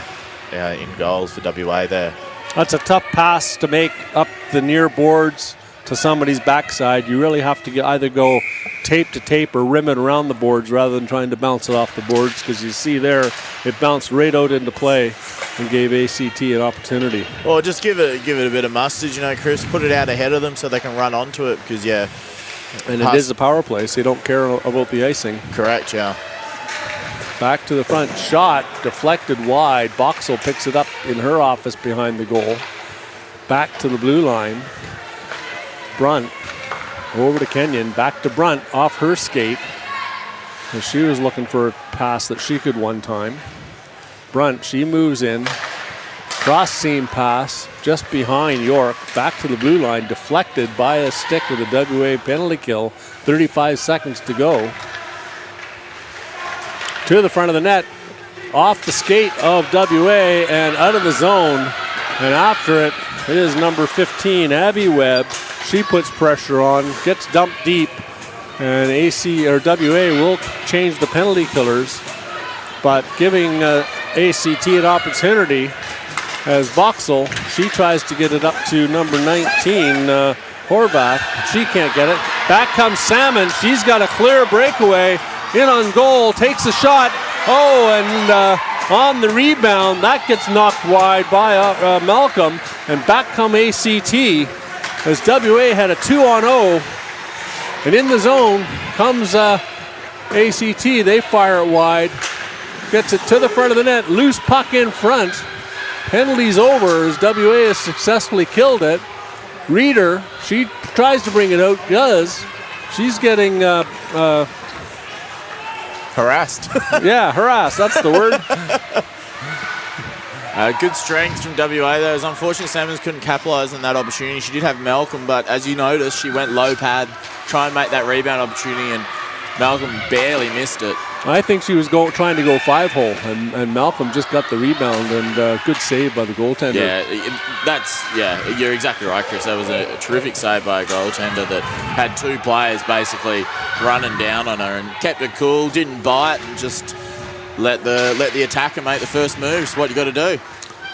in goals for WA there. That's a tough pass to make up the near boards to somebody's backside. You really have to either go tape to tape or rim it around the boards rather than trying to bounce it off the boards, because you see there it bounced right out into play and gave ACT an opportunity. Well, just give it a bit of mustard, you know, Chris. Put it out ahead of them so they can run onto it, because yeah. And it is a power play, so you don't care about the icing. Correct, yeah. Back to the front, shot deflected wide. BOXALL picks it up in her office behind the goal. Back to the blue line. Brunt over to Kenyon, back to Brunt off her skate. And she was looking for a pass that she could one time. Brunt, she moves in. Cross seam pass just behind York. Back to the blue line, deflected by a stick with a WA penalty kill. 35 seconds to go. To the front of the net, off the skate of WA and out of the zone. And after it, it is number 15, Abby Webb. She puts pressure on, gets dumped deep, and WA will change the penalty killers, but giving ACT an opportunity as BOXALL, she tries to get it up to number 19, Horvath. She can't get it. Back comes Salmon. She's got a clear breakaway. In on goal, takes a shot. Oh, and on the rebound, that gets knocked wide by Malcolm. And back come ACT as WA had a 2-on-0. And in the zone comes ACT. They fire it wide. Gets it to the front of the net. Loose puck in front. Penalties over as WA has successfully killed it. Reeder, she tries to bring it out, does. she's getting Harassed. yeah, harassed. That's the word. Good strength from WA there. It was unfortunate Salmons couldn't capitalise on that opportunity. She did have Malcolm, but as you noticed, she went low pad, try and make that rebound opportunity, and Malcolm barely missed it. I think she was trying to go 5-hole, and Malcolm just got the rebound, and good save by the goaltender. Yeah, you're exactly right, Chris. That was a terrific save by a goaltender that had two players basically running down on her and kept it cool, didn't bite, and just let the attacker make the first move. It's what you got to do.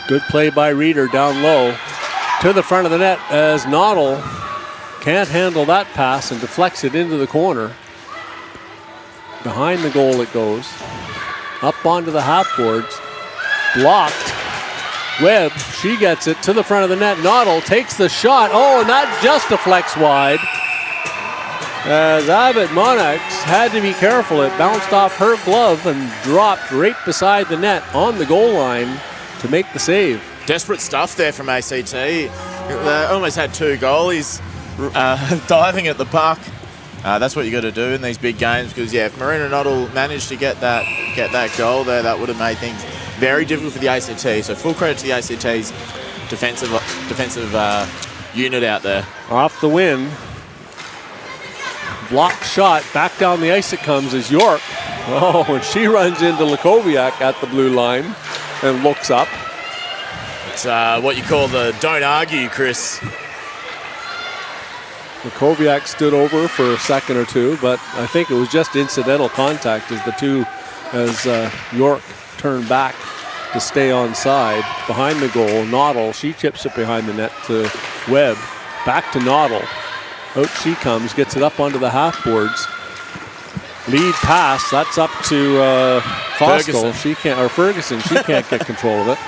Good play by Reeder down low to the front of the net as Noddle can't handle that pass and deflects it into the corner. Behind the goal it goes. Up onto the half boards. Blocked. Webb, she gets it to the front of the net. Noddle takes the shot. Oh, and that just deflects wide. As Abbott Monarchs had to be careful. It bounced off her glove and dropped right beside the net on the goal line to make the save. Desperate stuff there from ACT. They almost had two goalies diving at the puck. That's what you got to do in these big games, because if Marina Noddle managed to get that goal there, that would have made things very difficult for the ACT. So full credit to the ACT's defensive unit out there. Off the win. Blocked shot, back down the ice it comes as York. Oh, and she runs into Lakoviak at the blue line and looks up. It's what you call the don't argue, Chris. Lakoviak stood over for a second or two, but I think it was just incidental contact as York turned back to stay on side. Behind the goal, Noddle, she chips it behind the net to Webb. Back to Noddle. Out she comes, gets it up onto the half boards. Lead pass, that's up to Ferguson. She can't get control of it.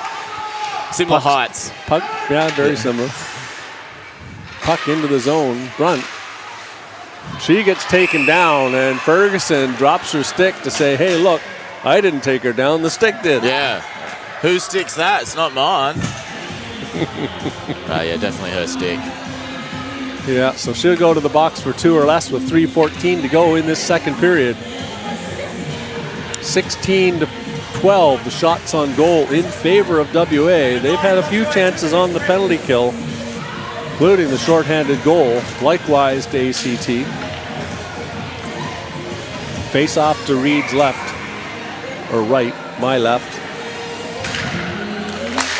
Similar heights. Puck, yeah, very similar. Puck into the zone. Brunt. She gets taken down, and Ferguson drops her stick to say, hey, look, I didn't take her down. The stick did. Yeah. Whose stick's that? It's not mine. Yeah, definitely her stick. Yeah, so she'll go to the box for 2 or less with 3:14 to go in this second period. 16-12, the shots on goal in favor of WA. They've had a few chances on the penalty kill, including the shorthanded goal, likewise to ACT. Face off to Reed's left, or right, my left.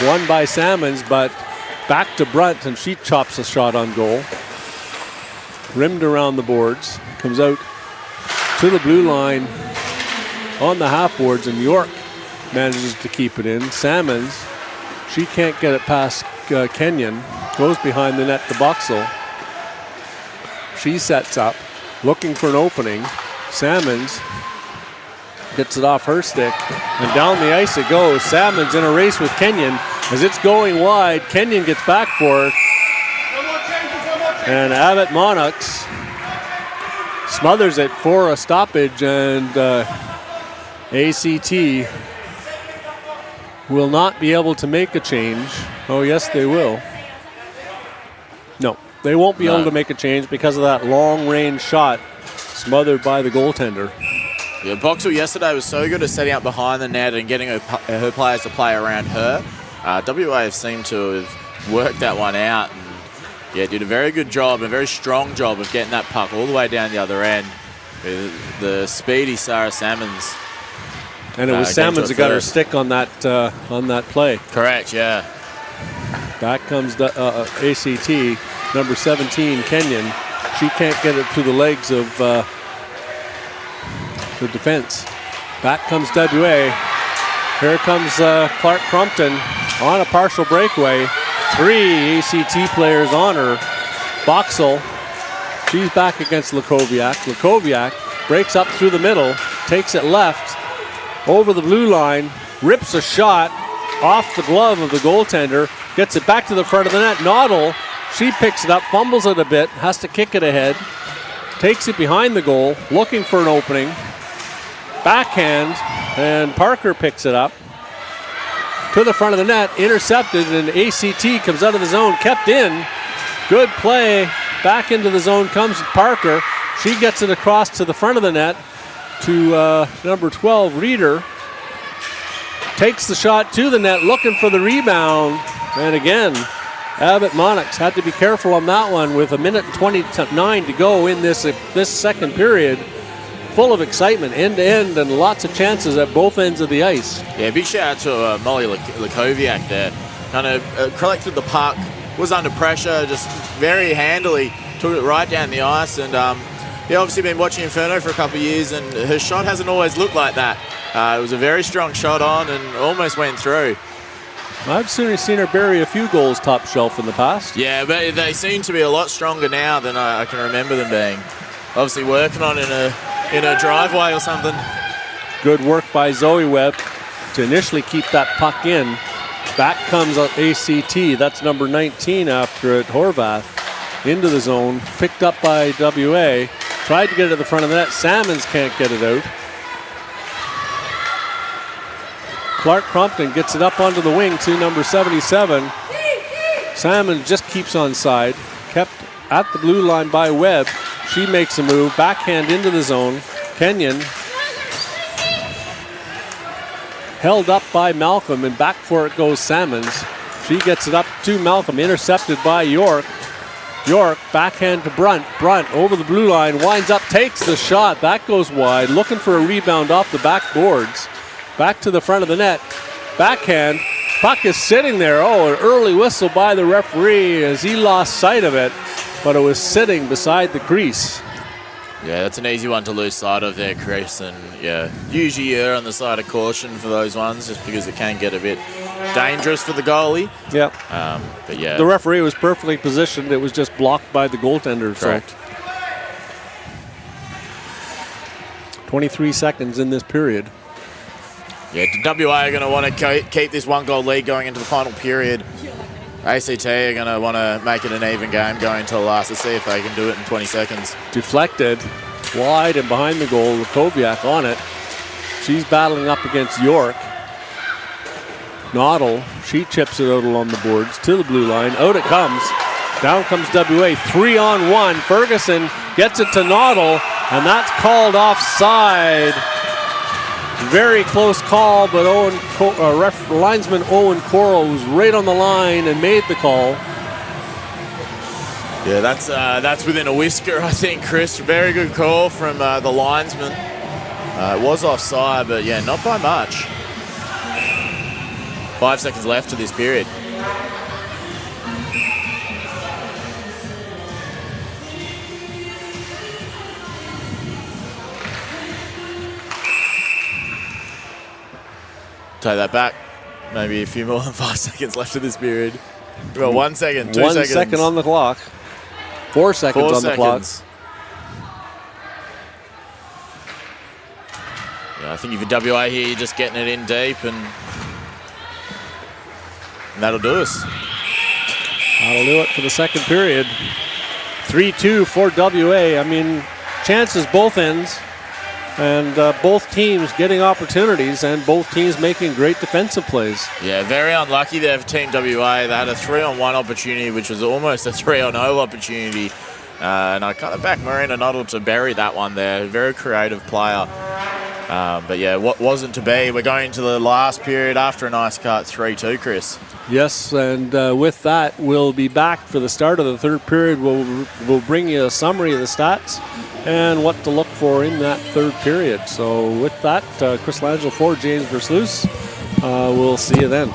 Won by Salmons, but back to Brunt, and she chops a shot on goal. Rimmed around the boards, comes out to the blue line on the half boards, and York manages to keep it in. Salmons, she can't get it past Kenyon, goes behind the net to BOXALL. She sets up, looking for an opening. Salmons gets it off her stick, and down the ice it goes. Salmons in a race with Kenyon. As it's going wide, Kenyon gets back for it. And Abbott Monarchs smothers it for a stoppage, and ACT will not be able to make a change. Oh, yes, they will. No, they won't be able to make a change because of that long-range shot smothered by the goaltender. Yeah, BOXALL yesterday was so good at setting up behind the net and getting her players to play around her. WA have seemed to have worked that one out. And did a very good job, a very strong job of getting that puck all the way down the other end with the speedy Sarah Salmons. And it was Salmons that got her stick on that play. Correct, yeah. Back comes the ACT, number 17, Kenyon. She can't get it through the legs of the defense. Back comes WA. Here comes Clark Crumpton on a partial breakaway. 3 ACT players on her. BOXALL, she's back against Lakoviak. Lakoviak breaks up through the middle, takes it left, over the blue line, rips a shot off the glove of the goaltender, gets it back to the front of the net. Noddle, she picks it up, fumbles it a bit, has to kick it ahead, takes it behind the goal, looking for an opening. Backhand, and Parker picks it up to the front of the net, intercepted, and ACT comes out of the zone, kept in. Good play, back into the zone comes Parker, She gets it across to the front of the net to number 12, Reeder. Takes the shot to the net, looking for the rebound. And again, Abbott Monarchs had to be careful on that one with 1:29 to go in this second period. Full of excitement, end to end, and lots of chances at both ends of the ice. Yeah, big shout out to Molly Lakoviak there. Kind of collected the puck, was under pressure, just very handily took it right down the ice. And yeah, obviously been watching Inferno for a couple of years, and her shot hasn't always looked like that. It was a very strong shot on and almost went through. I've certainly seen her bury a few goals top shelf in the past. Yeah, but they seem to be a lot stronger now than I can remember them being. Obviously working on it in a driveway or something. Good work by Zoe Webb to initially keep that puck in. Back comes ACT. That's number 19 after it. Horvath into the zone. Picked up by WA. Tried to get it to the front of the net. Salmons can't get it out. Clark Crompton gets it up onto the wing to number 77. Salmon just keeps on side. Kept at the blue line by Webb. She makes a move, backhand into the zone. Kenyon held up by Malcolm, and back for it goes Salmons. She gets it up to Malcolm, intercepted by York. York, backhand to Brunt. Brunt over the blue line, winds up, takes the shot. That goes wide, looking for a rebound off the backboards. Back to the front of the net. Backhand, puck is sitting there. Oh, an early whistle by the referee as he lost sight of it, but it was sitting beside the crease. Yeah, that's an easy one to lose sight of there, Chris. And yeah, usually you're on the side of caution for those ones just because it can get a bit dangerous for the goalie. Yep. But yeah. The referee was perfectly positioned. It was just blocked by the goaltender. Correct. So 23 seconds in this period. Yeah, WA are going to want to keep this one-goal lead going into the final period. ACT are going to want to make it an even game going until last to see if they can do it in 20 seconds. Deflected, wide and behind the goal. Lakoviak on it. She's battling up against York. Noddle, she chips it out along the boards to the blue line. Out it comes. Down comes WA. 3-on-1. Ferguson gets it to Noddle, and that's called offside. Very close call, but linesman Owen Coral was right on the line and made the call. Yeah, that's within a whisker, I think, Chris. Very good call from the linesman. It was offside, but yeah, not by much. 5 seconds left to this period. Take that back. Maybe a few more than 5 seconds left of this period. We've got 1 second, 2 seconds. 1 second on the clock. 4 seconds on the clock. Yeah, I think if you're WA here, you're just getting it in deep, and that'll do us. That'll do it for the second period. 3-2 for WA. I mean, chances both ends. And both teams getting opportunities and both teams making great defensive plays. Yeah, very unlucky there for Team WA. They had a 3-on-1 opportunity, which was almost a 3-on-0 opportunity. And I kind of backed Marina Noddle to bury that one there. Very creative player. But yeah, what wasn't to be. We're going to the last period after a nice cut, 3-2, Chris. Yes, and with that, we'll be back for the start of the third period. We'll bring you a summary of the stats and what to look for in that third period. So with that, Chris Langell for James Versluis. We'll see you then.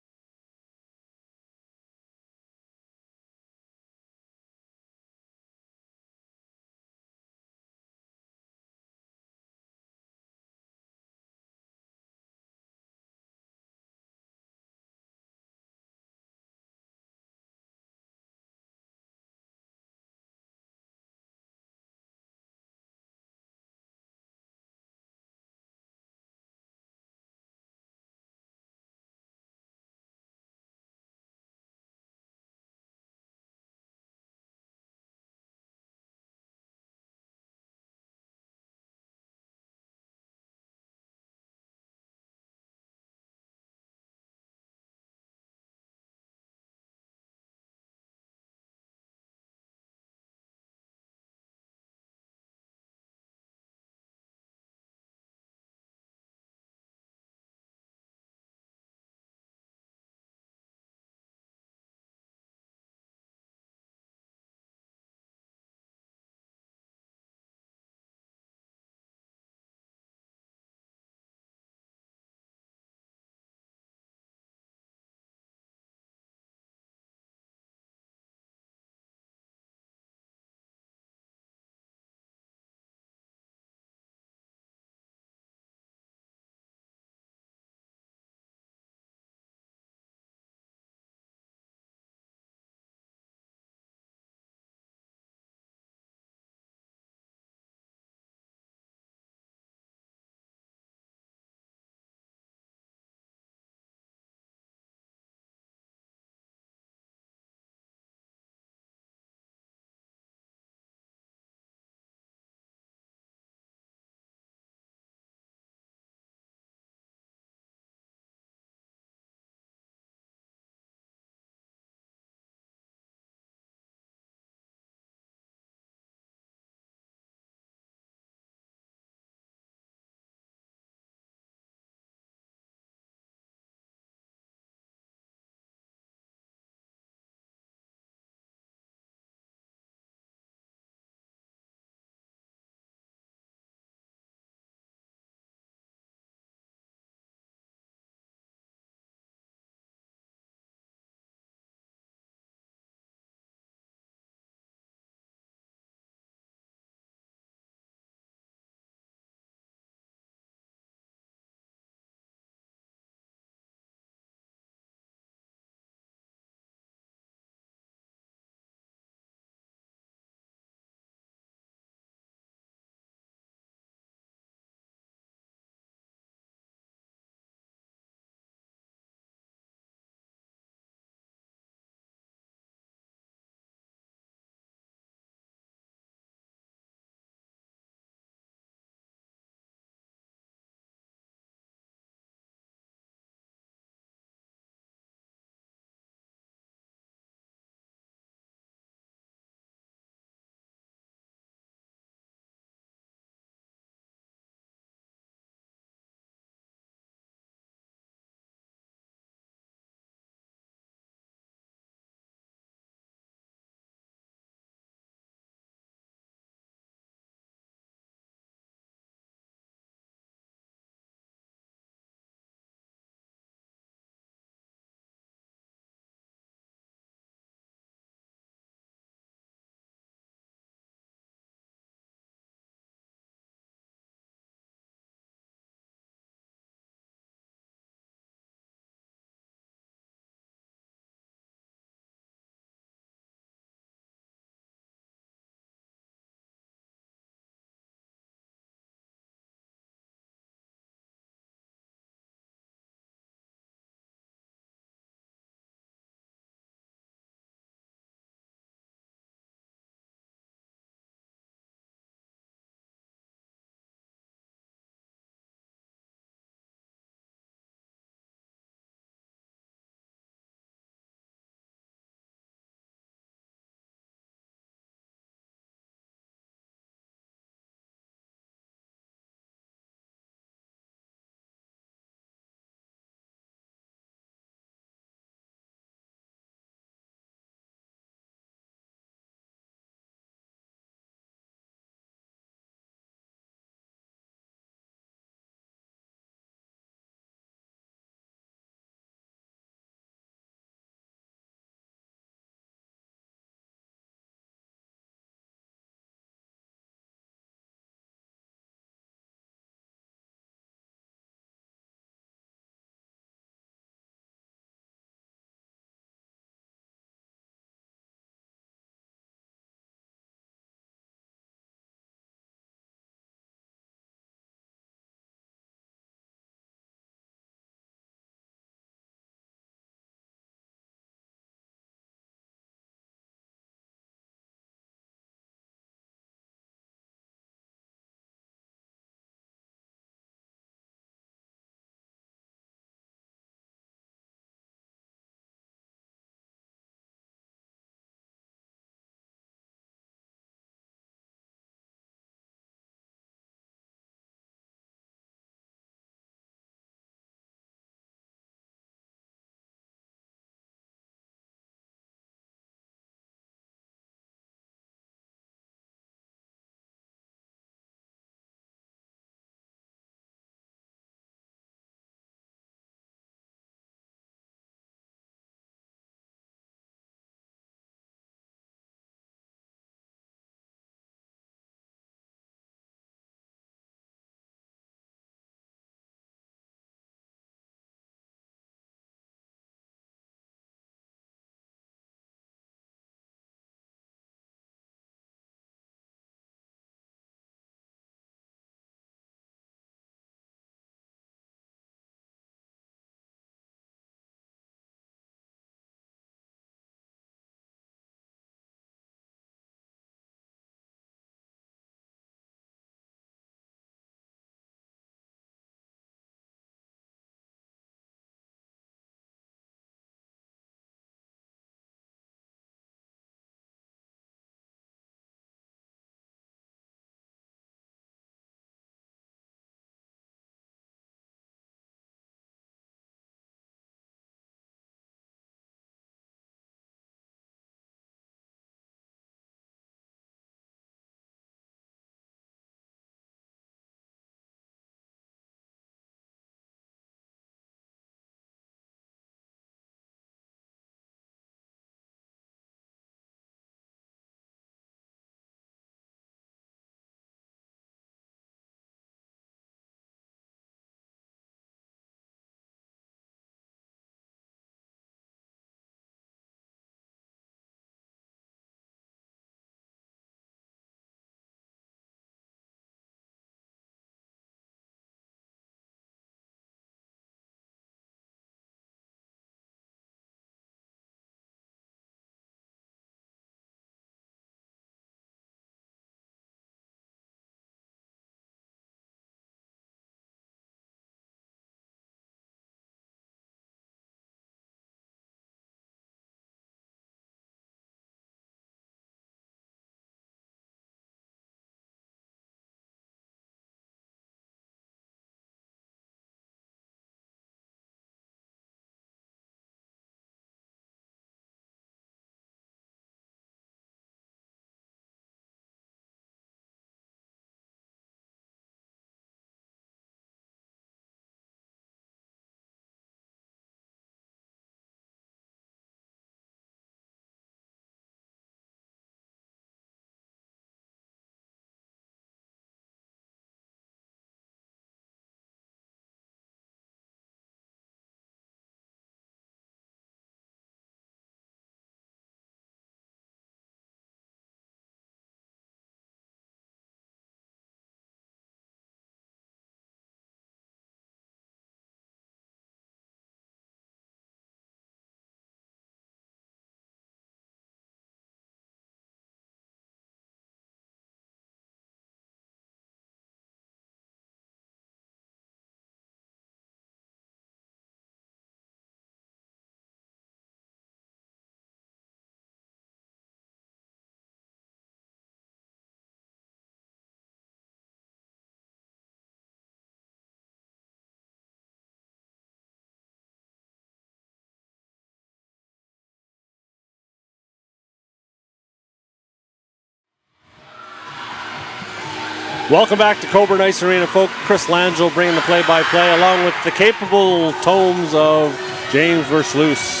Welcome back to Cockburn Ice Arena, folks. Chris Langell bringing the play-by-play along with the capable tones of James Versluis.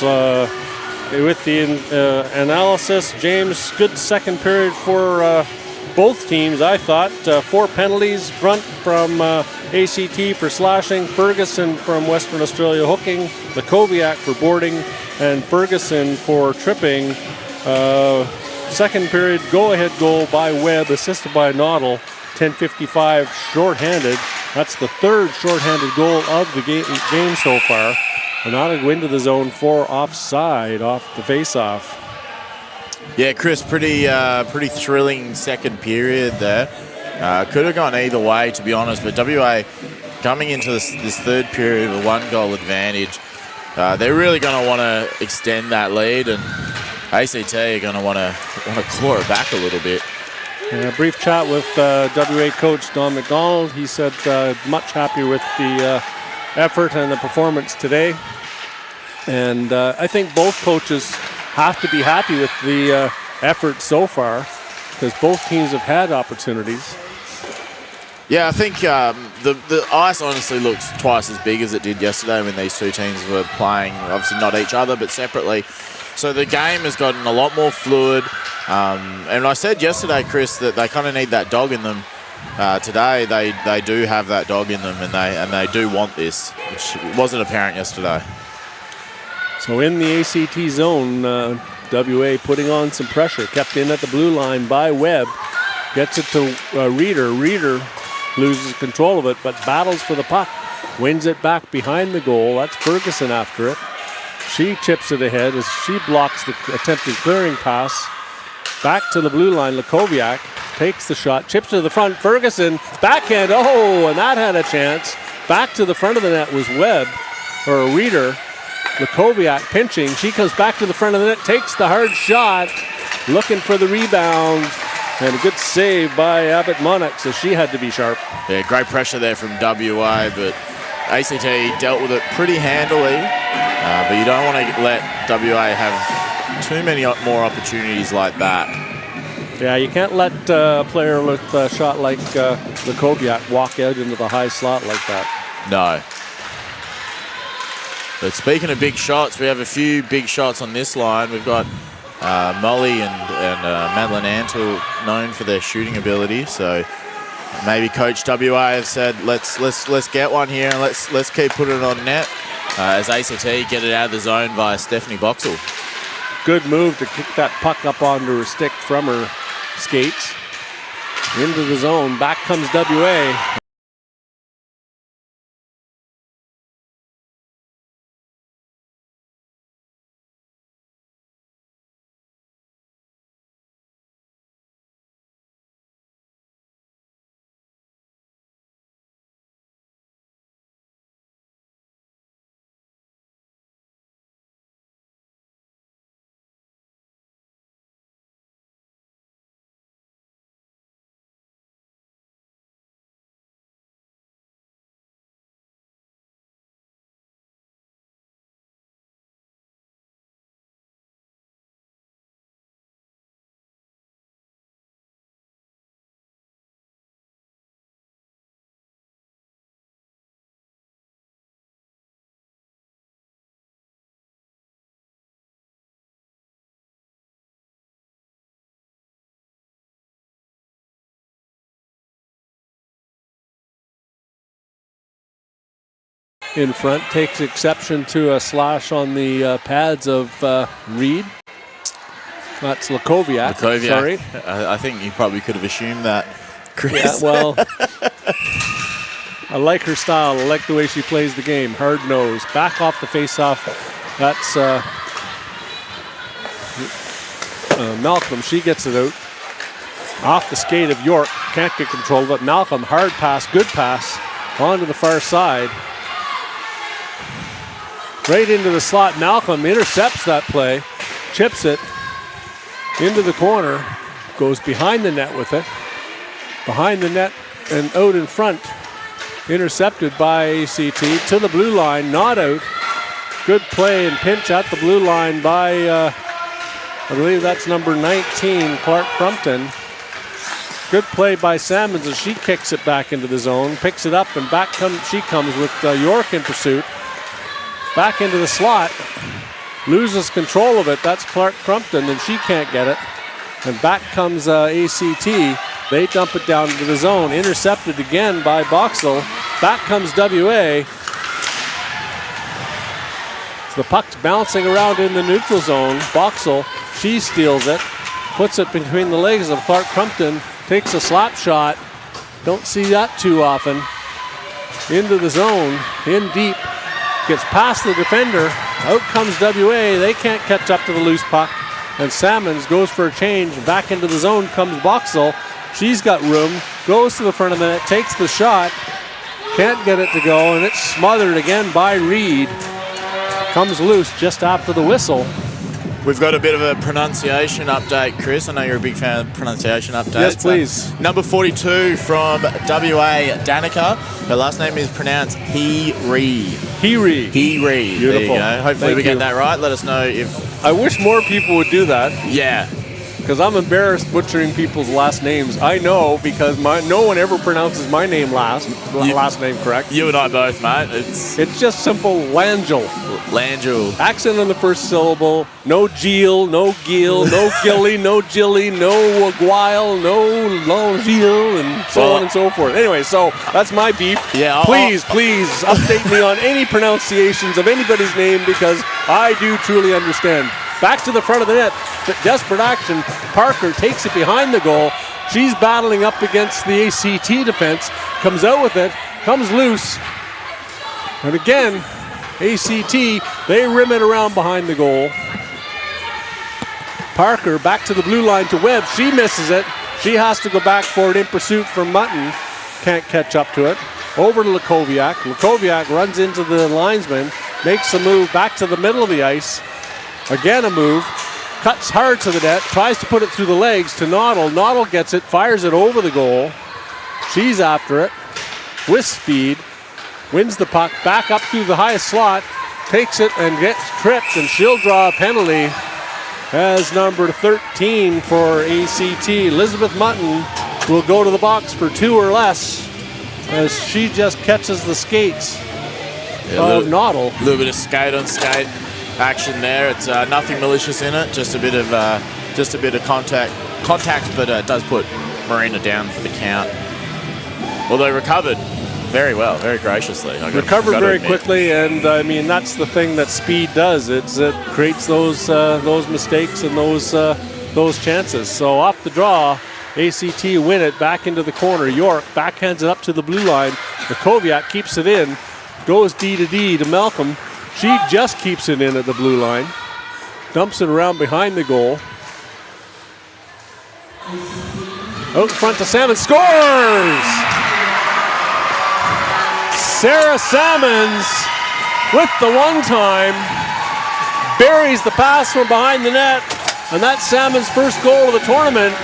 With the analysis, James, good second period for both teams, I thought. 4 penalties, Brunt from ACT for slashing, Ferguson from Western Australia hooking, Lakoviak for boarding, and Ferguson for tripping. Second period go-ahead goal by Webb, assisted by Noddle. 10:55 short-handed. That's the third short-handed goal of the game so far. And now to go into the zone for offside off the face-off. Yeah, Chris, pretty thrilling second period there. Could have gone either way, to be honest. But WA coming into this third period with a 1-goal advantage. They're really going to want to extend that lead, and ACT are going to want to claw it back a little bit. A brief chat with WA coach Don McDonald. He said much happy with the effort and the performance today. And I think both coaches have to be happy with the effort so far, because both teams have had opportunities. Yeah, I think the ice honestly looks twice as big as it did yesterday when these two teams were playing, obviously not each other, but separately. So the game has gotten a lot more fluid. And I said yesterday, Chris, that they kind of need that dog in them. Today, they do have that dog in them, and they do want this, which wasn't apparent yesterday. So in the ACT zone, WA putting on some pressure. Kept in at the blue line by Webb. Gets it to Reeder. Reeder loses control of it, but battles for the puck. Wins it back behind the goal. That's Ferguson after it. She chips it ahead as she blocks the attempted clearing pass. Back to the blue line, Lakoviak takes the shot, chips to the front. Ferguson, backhand, and that had a chance. Back to the front of the net was Webb, or Reeder. Lakoviak pinching. She comes back to the front of the net, takes the hard shot, looking for the rebound. And a good save by Abbott Monach, so she had to be sharp. Yeah, great pressure there from WA, but ACT dealt with it pretty handily. But you don't want to let WA have too many more opportunities like that. Yeah, you can't let a player with a shot like Lakoviak walk out into the high slot like that. No. But speaking of big shots, we have a few big shots on this line. We've got Molly and Madeline Antle known for their shooting ability. So maybe Coach WA have said, let's get one here and let's keep putting it on net. As ACT get it out of the zone via Stephanie BOXALL. Good move to kick that puck up onto her stick from her skates. Into the zone. Back comes WA. In front, takes exception to a slash on the pads of Reed. That's Lakoviak. Sorry. I think you probably could have assumed that, Chris. Yeah, well, I like her style. I like the way she plays the game. Hard nose. Back off the face-off. That's Malcolm. She gets it out. Off the skate of York. Can't get control of it. Malcolm, hard pass, good pass. On to the far side. Right into the slot. Malcolm intercepts that play, chips it into the corner, goes behind the net with it. Behind the net and out in front. Intercepted by ACT to the blue line, not out. Good play and pinch at the blue line by, I believe that's number 19, Clark Crumpton. Good play by Salmons as she kicks it back into the zone, picks it up, and she comes with York in pursuit. Back into the slot, loses control of it. That's Clark Crumpton, and she can't get it. And back comes ACT. They dump it down into the zone, intercepted again by BOXALL. Back comes WA. So the puck's bouncing around in the neutral zone. BOXALL, she steals it, puts it between the legs of Clark Crumpton, takes a slap shot. Don't see that too often. Into the zone, in deep, gets past the defender. Out comes WA. They can't catch up to the loose puck. And Salmons goes for a change. Back into the zone comes BOXALL. She's got room, goes to the front of the net, takes the shot, can't get it to go, and it's smothered again by Reed. Comes loose just after the whistle. We've got a bit of a pronunciation update, Chris. I know you're a big fan of pronunciation updates. Yes, please. Number 42 from WA, Danica. Her last name is pronounced He-Ree. He-Ree. He-Ree. Beautiful. There you go. Hopefully we get that right. Let us know if... I wish more people would do that. Yeah. Because I'm embarrassed butchering people's last names. I know because no one ever pronounces my name last name correct. You and I both, mate. It's just simple Langell. Langell. Accent on the first syllable. No Geel, no Geel, no Gilly, no Jilly, no Guile, no Longil, and so on and so forth. Anyway, so that's my beef. Yeah. Please update me on any pronunciations of anybody's name because I do truly understand. Back to the front of the net. Desperate action. Parker takes it behind the goal. She's battling up against the ACT defense. Comes out with it. Comes loose. And again, ACT, they rim it around behind the goal. Parker back to the blue line to Webb. She misses it. She has to go back for it in pursuit from Mutton. Can't catch up to it. Over to Lakoviak. Lakoviak runs into the linesman. Makes a move back to the middle of the ice. Again a move, cuts hard to the net, tries to put it through the legs to Noddle. Noddle gets it, fires it over the goal. She's after it with speed, wins the puck, back up through the highest slot, takes it and gets tripped, and she'll draw a penalty as number 13 for ACT. Elizabeth Mutton will go to the box for 2 or less as she just catches the skates of Noddle. A little bit of skate on skate action there. It's nothing malicious in it, just a bit of contact, but it does put Marina down for the count. Although recovered very well, very graciously. Recovered very quickly, and I mean that's the thing that speed does. It creates those mistakes and those chances. So off the draw, ACT win it back into the corner. York backhands it up to the blue line. Lakoviak keeps it in, goes D to Malcolm. She just keeps it in at the blue line. Dumps it around behind the goal. Out in front to Salmons. Scores! Sarah Salmons with the one-time. Buries the pass from behind the net. And that's Salmons' first goal of the tournament.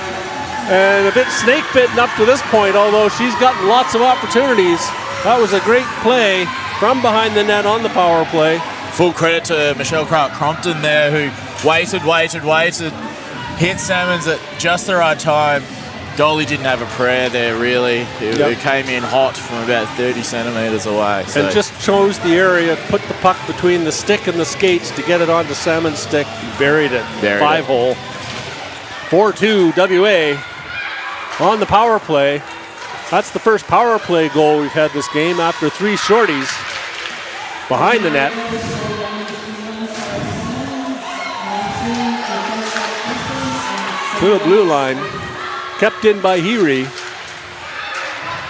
And a bit snake-bitten up to this point, although she's gotten lots of opportunities. That was a great play from behind the net on the power play. Full credit to Michelle Clark-Crompton there, who waited, hit Salmons at just the right time. Goalie didn't have a prayer there, really. It came in hot from about 30 centimetres away. So. And just chose the area, put the puck between the stick and the skates to get it onto Salmon's stick. Buried it. 5-hole. 4-2 WA on the power play. That's the first power play goal we've had this game after 3 shorties behind the net. To the blue line, kept in by Heary.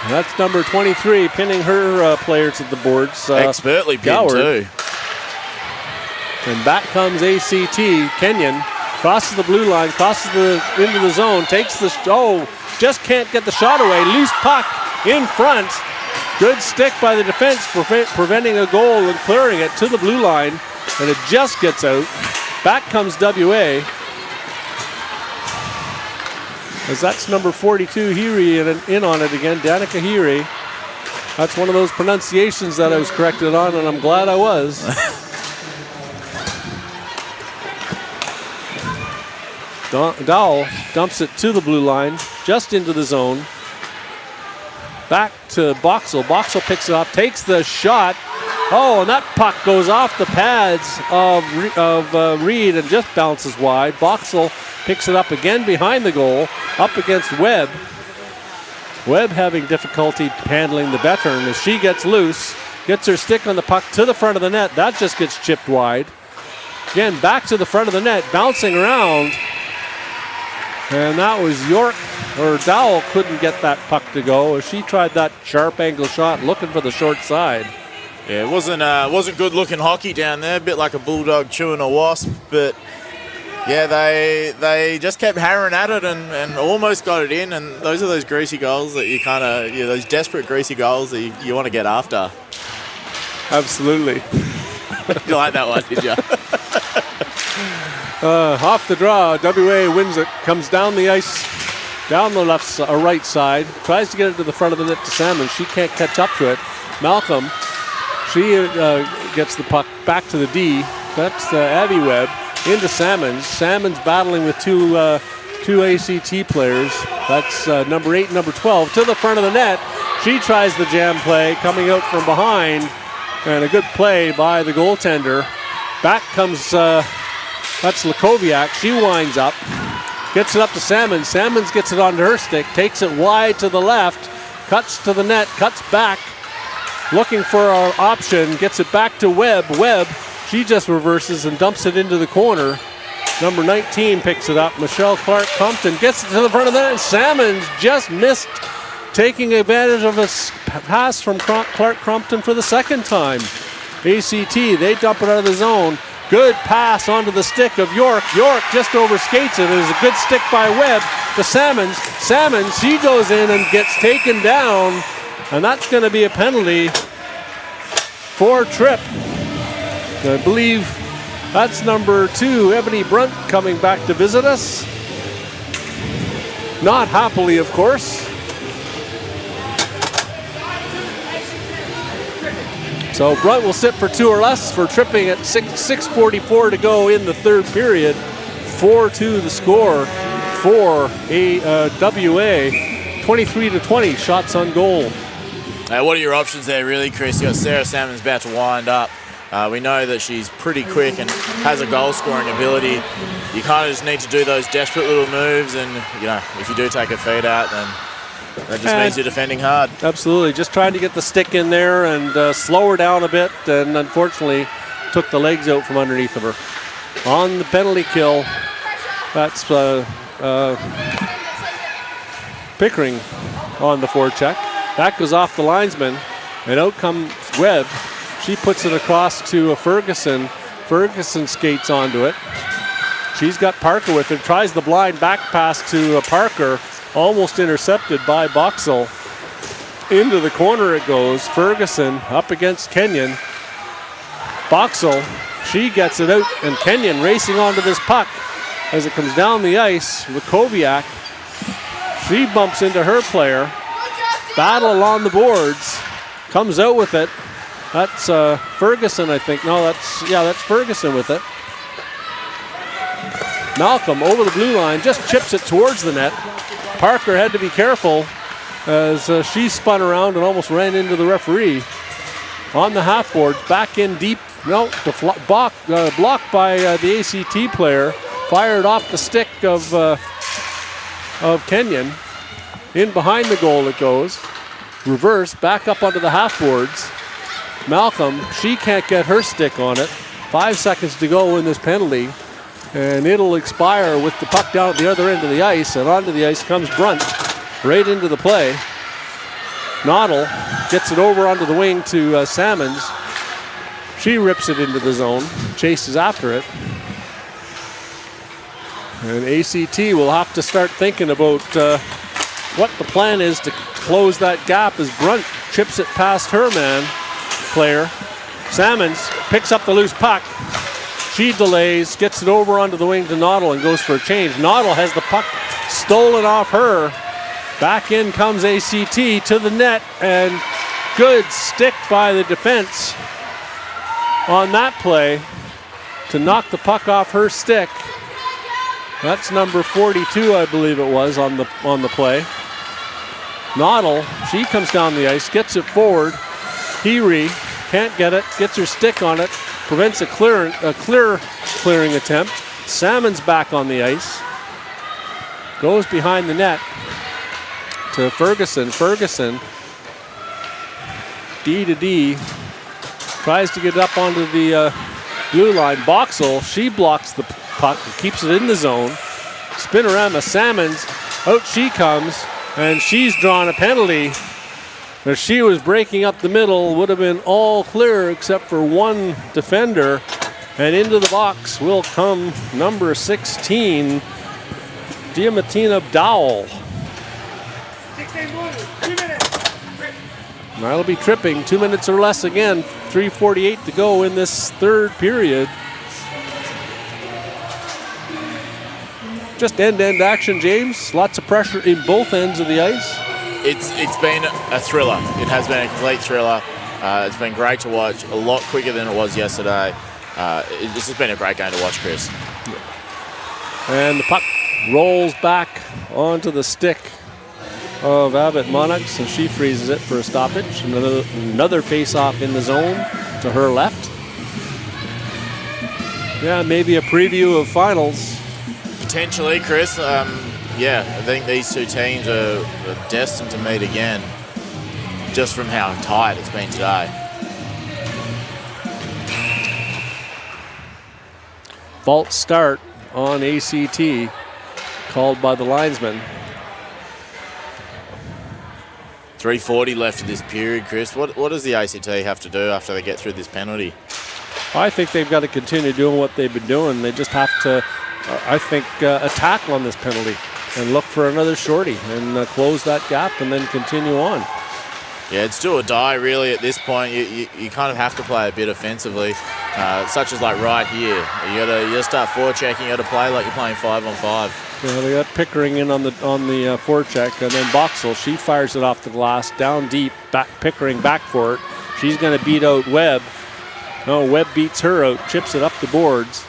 That's number 23, pinning her player to the boards. Expertly pinned too. And back comes ACT. Kenyon crosses the blue line, crosses into the zone, takes the just can't get the shot away. Loose puck in front. Good stick by the defense, preventing a goal and clearing it to the blue line. And it just gets out. Back comes WA. As that's number 42, Heary, in on it again, Danica Heary. That's one of those pronunciations that I was corrected on, and I'm glad I was. Dowell dumps it to the blue line. just into the zone. Back to BOXALL. BOXALL picks it up, takes the shot. Oh, and that puck goes off the pads of Reed and just bounces wide. BOXALL picks it up again behind the goal, up against Webb. Webb having difficulty handling the veteran as she gets loose, gets her stick on the puck to the front of the net. That just gets chipped wide. Again, back to the front of the net, bouncing around. And that was York, or Dowell couldn't get that puck to go as she tried that sharp angle shot looking for the short side. Yeah, it wasn't good looking hockey down there, a bit like a bulldog chewing a wasp, but yeah, they just kept hammering at it and almost got it in, and those are those greasy goals that you kind of, those desperate greasy goals that you want to get after. Absolutely. You like that one, did you? Off the draw, WA wins it, comes down the ice, down the right side, tries to get it to the front of the net to Salmon. She can't catch up to it. Malcolm, she gets the puck back to the D. That's Abby Webb into Salmons. Salmons battling with two ACT players. That's number 8 and number 12 to the front of the net. She tries the jam play, coming out from behind, and a good play by the goaltender. Back comes, that's Lakoviak. She winds up, gets it up to Salmons. Salmons gets it onto her stick, takes it wide to the left, cuts to the net, cuts back, looking for an option, gets it back to Webb. Webb, she just reverses and dumps it into the corner. Number 19 picks it up. Michelle Clark-Compton gets it to the front of the net, and Salmons just missed taking advantage of a pass from Clark-Compton for the second time. ACT, they dump it out of the zone. Good pass onto the stick of York. York just overskates it. It is a good stick by Webb to Salmons. Salmons, he goes in and gets taken down, and that's going to be a penalty for Tripp. I believe that's number 2, Ebony Brunt, coming back to visit us. Not happily, of course. So Brunt will sit for 2 or less for tripping at 6:44 to go in the third period. 4-2 the score for WA. 23-20 shots on goal. What are your options there, really, Chris? You got Sarah Salmons about to wind up. We know that she's pretty quick and has a goal-scoring ability. You kind of just need to do those desperate little moves, and if you do take a feed out, then that just means you're defending hard. Absolutely, just trying to get the stick in there and slow her down a bit, and unfortunately took the legs out from underneath of her. On the penalty kill, that's Pickering on the forecheck. That goes off the linesman, and out comes Webb. She puts it across to Ferguson. Ferguson skates onto it. She's got Parker with her, tries the blind back pass to Parker, almost intercepted by BOXALL. Into the corner it goes. Ferguson up against Kenyon. BOXALL, she gets it out, and Kenyon racing onto this puck as it comes down the ice. Lakoviak, she bumps into her player. Battle along the boards, comes out with it. That's Ferguson, I think. No, that's Ferguson with it. Malcolm over the blue line, just chips it towards the net. Parker had to be careful as she spun around and almost ran into the referee. On the half boards, back in deep. No, blocked by the ACT player. Fired off the stick of Kenyon. In behind the goal it goes. Reverse, back up onto the half boards. Malcolm, she can't get her stick on it. 5 seconds to go in this penalty. And it'll expire with the puck down at the other end of the ice. And onto the ice comes Brunt, right into the play. Noddle gets it over onto the wing to Salmons. She rips it into the zone, chases after it. And ACT will have to start thinking about what the plan is to close that gap as Brunt chips it past her man player. Salmons picks up the loose puck. She delays, gets it over onto the wing to Noddle and goes for a change. Noddle has the puck stolen off her. Back in comes ACT to the net, and good stick by the defense on that play to knock the puck off her stick. That's number 42, I believe it was, on the play. Noddle, she comes down the ice, gets it forward. Heary can't get it, gets her stick on it, prevents a clearing attempt. Salmon's back on the ice. Goes behind the net to Ferguson. Ferguson, D to D, tries to get it up onto the blue line. BOXALL, she blocks the puck, keeps it in the zone. Spinorama, Salmons, out she comes, and she's drawn a penalty. If she was breaking up the middle, would have been all clear except for one defender. And into the box will come number 16, Diamantina Dowell. That'll be tripping. 2 minutes or less again. 3:48 to go in this third period. Just end-to-end action, James. Lots of pressure in both ends of the ice. It's been a thriller. It has been a complete thriller. It's been great to watch. A lot quicker than it was yesterday. This has been a great game to watch, Chris. And the puck rolls back onto the stick of Abbott Monarchs, and she freezes it for a stoppage. Another face-off in the zone to her left. Yeah, maybe a preview of finals. Potentially, Chris. Yeah, I think these two teams are destined to meet again, just from how tight it's been today. False start on ACT, called by the linesman. 3:40 left of this period, Chris. What does the ACT have to do after they get through this penalty? I think they've got to continue doing what they've been doing. They just have to, I think, attack on this penalty and look for another shorty and close that gap and then continue on. Yeah, it's do or die really at this point. You kind of have to play a bit offensively, such as like right here. You gotta start forechecking. You gotta play like you're playing 5-on-5. Yeah, they got Pickering in on the forecheck, and then BOXALL, she fires it off the glass, down deep, back Pickering back for it. She's gonna beat out Webb. No, Webb beats her out, chips it up the boards.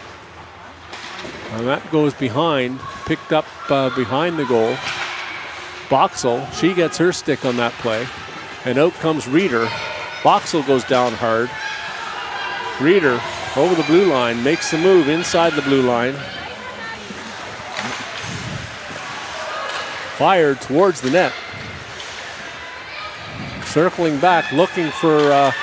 And that goes behind, picked up behind the goal. BOXALL, she gets her stick on that play. And out comes Reeder. BOXALL goes down hard. Reeder over the blue line, makes the move inside the blue line. Fired towards the net. Circling back, looking for the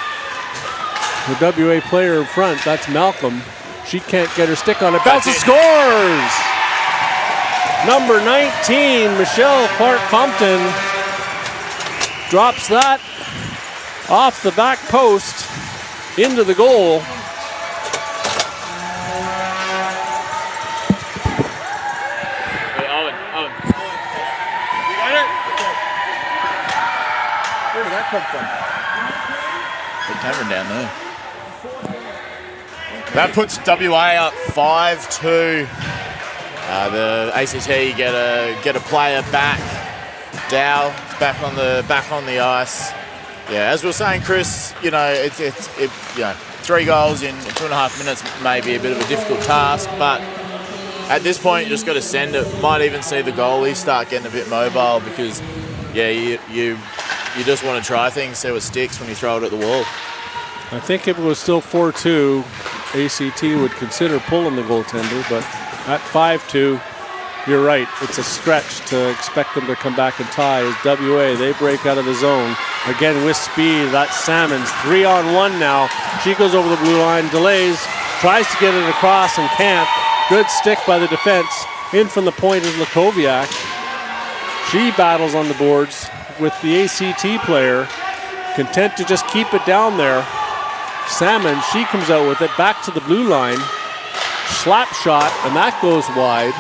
WA player in front. That's Malcolm. She can't get her stick on it. Bounces, scores! Number 19, Michelle Clark-Compton, drops that off the back post into the goal. Hey, Owen. You got it? Where did that come from? The camera down there. That puts WA up 5-2. The ACT get a player back. Dow back on the ice. Yeah, as we were saying, Chris, you know, it's 3 goals in 2.5 minutes may be a bit of a difficult task, but at this point you just got to send it. Might even see the goalie start getting a bit mobile because, yeah, you just want to try things, see what sticks when you throw it at the wall. I think if it was still 4-2, ACT would consider pulling the goaltender, but at 5-2, you're right. It's a stretch to expect them to come back and tie as WA, they break out of the zone. Again with speed, that's Salmons. 3-on-1 now. She goes over the blue line, delays, tries to get it across and can't. Good stick by the defense. In from the point is Lakoviak. She battles on the boards with the ACT player, content to just keep it down there. Salmon, she comes out with it, back to the blue line. Slap shot, and that goes wide.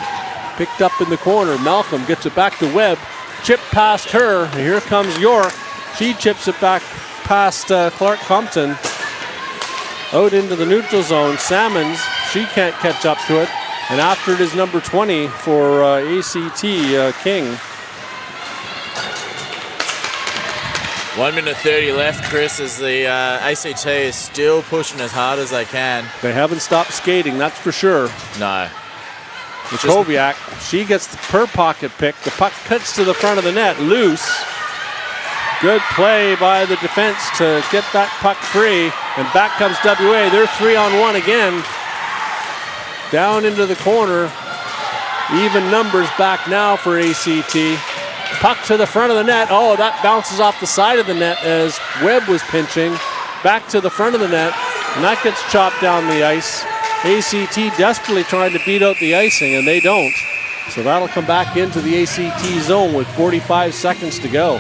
Picked up in the corner. Malcolm gets it back to Webb. Chip past her. And here comes York. She chips it back past Clark-Compton. Out into the neutral zone. Salmons, she can't catch up to it. And after it is number 20 for ACT King. 1 minute 30 left, Chris, as the ACT is still pushing as hard as they can. They haven't stopped skating, that's for sure. No. Lakoviak, she gets her pocket pick. The puck cuts to the front of the net, loose. Good play by the defense to get that puck free. And back comes WA. They're 3-on-1 again. Down into the corner. Even numbers back now for ACT. Puck to the front of the net. Oh, that bounces off the side of the net as Webb was pinching. Back to the front of the net. And that gets chopped down the ice. ACT desperately trying to beat out the icing, and they don't. So that'll come back into the ACT zone with 45 seconds to go.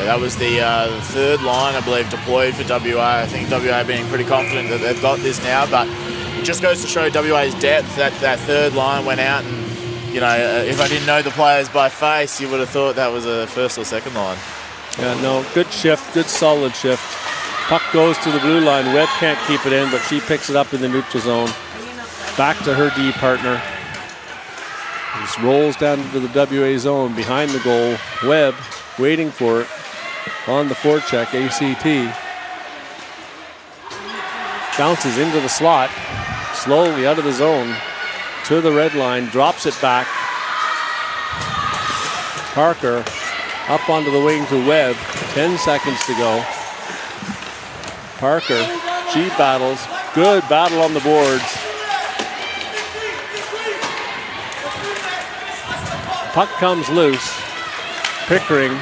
That was the third line, I believe, deployed for WA. I think WA being pretty confident that they've got this now, but it just goes to show WA's depth. That third line went out, and you know, if I didn't know the players by face, you would have thought that was a first or second line. Yeah, no, good shift, good solid shift. Puck goes to the blue line. Webb can't keep it in, but she picks it up in the neutral zone. Back to her D partner. Just rolls down into the WA zone behind the goal. Webb waiting for it. On the forecheck, ACT. Bounces into the slot, slowly out of the zone, to the red line, drops it back. Parker up onto the wing to Webb, 10 seconds to go. Parker, she battles, good battle on the boards. Puck comes loose, Pickering.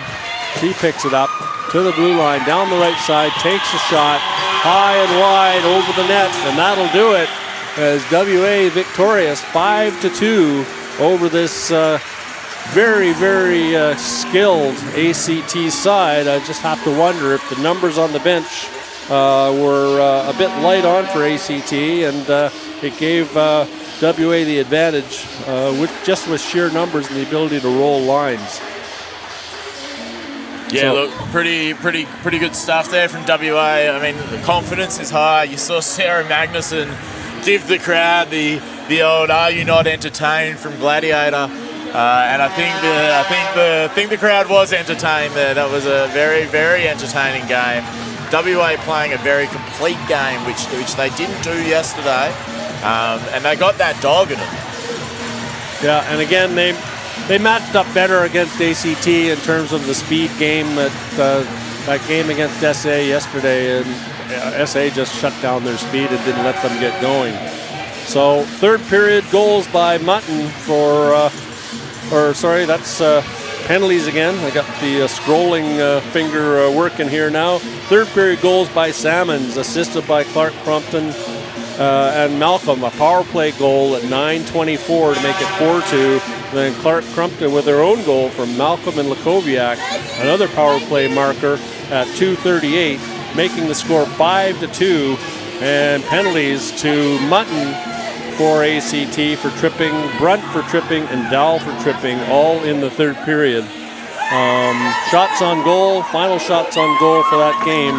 She picks it up to the blue line, down the right side, takes a shot, high and wide over the net, and that'll do it as WA victorious 5-2 over this very, very skilled ACT side. I just have to wonder if the numbers on the bench were a bit light on for ACT, and it gave WA the advantage with sheer numbers and the ability to roll lines. Yeah, look, pretty good stuff there from WA. I mean, the confidence is high. You saw Sarah Magnuson give the crowd the old "Are you not entertained?" from Gladiator, and I think the crowd was entertained there. That was a very, very entertaining game. WA playing a very complete game, which they didn't do yesterday, and they got that dog in them. Yeah, and again they matched up better against ACT in terms of the speed game that game against SA yesterday, and SA just shut down their speed and didn't let them get going. So third period goals by Mutton that's penalties again. I got the scrolling finger working here now. Third period goals by Salmons, assisted by Clark Crumpton and Malcolm. A power play goal at 9:24 to make it 4-2. Then Clark Crumpton with their own goal from Malcolm and Lakoviak, another power play marker at 2:38, making the score 5-2. And penalties to Mutton for ACT for tripping, Brunt for tripping, and Dowell for tripping, all in the third period. Shots on goal, final shots on goal for that game.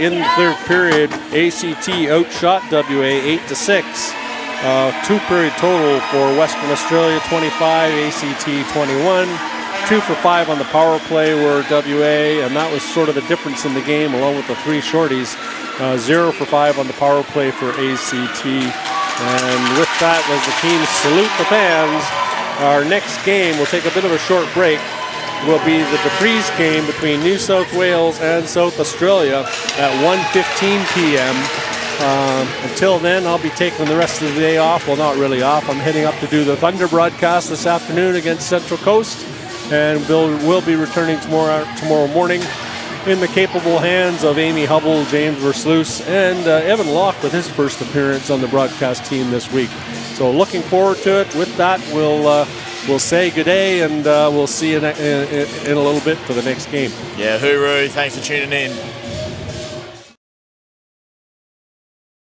In the third period, ACT outshot WA 8-6. Two-period total for Western Australia, 25, ACT 21. 2 for 5 on the power play were WA, and that was sort of the difference in the game, along with the 3 shorties. 0 for 5 on the power play for ACT. And with that, as the teams salute the fans, our next game, we'll take a bit of a short break, will be the DeFries game between New South Wales and South Australia at 1:15 p.m. Until then, I'll be taking the rest of the day off. Well, not really off. I'm heading up to do the Thunder broadcast this afternoon against Central Coast, and we'll be returning tomorrow morning in the capable hands of Amy Hubble, James Versluis, and Evan Locke with his first appearance on the broadcast team this week. So looking forward to it. With that, we'll say good day, and we'll see you in a little bit for the next game. Yeah, hooroo. Thanks for tuning in.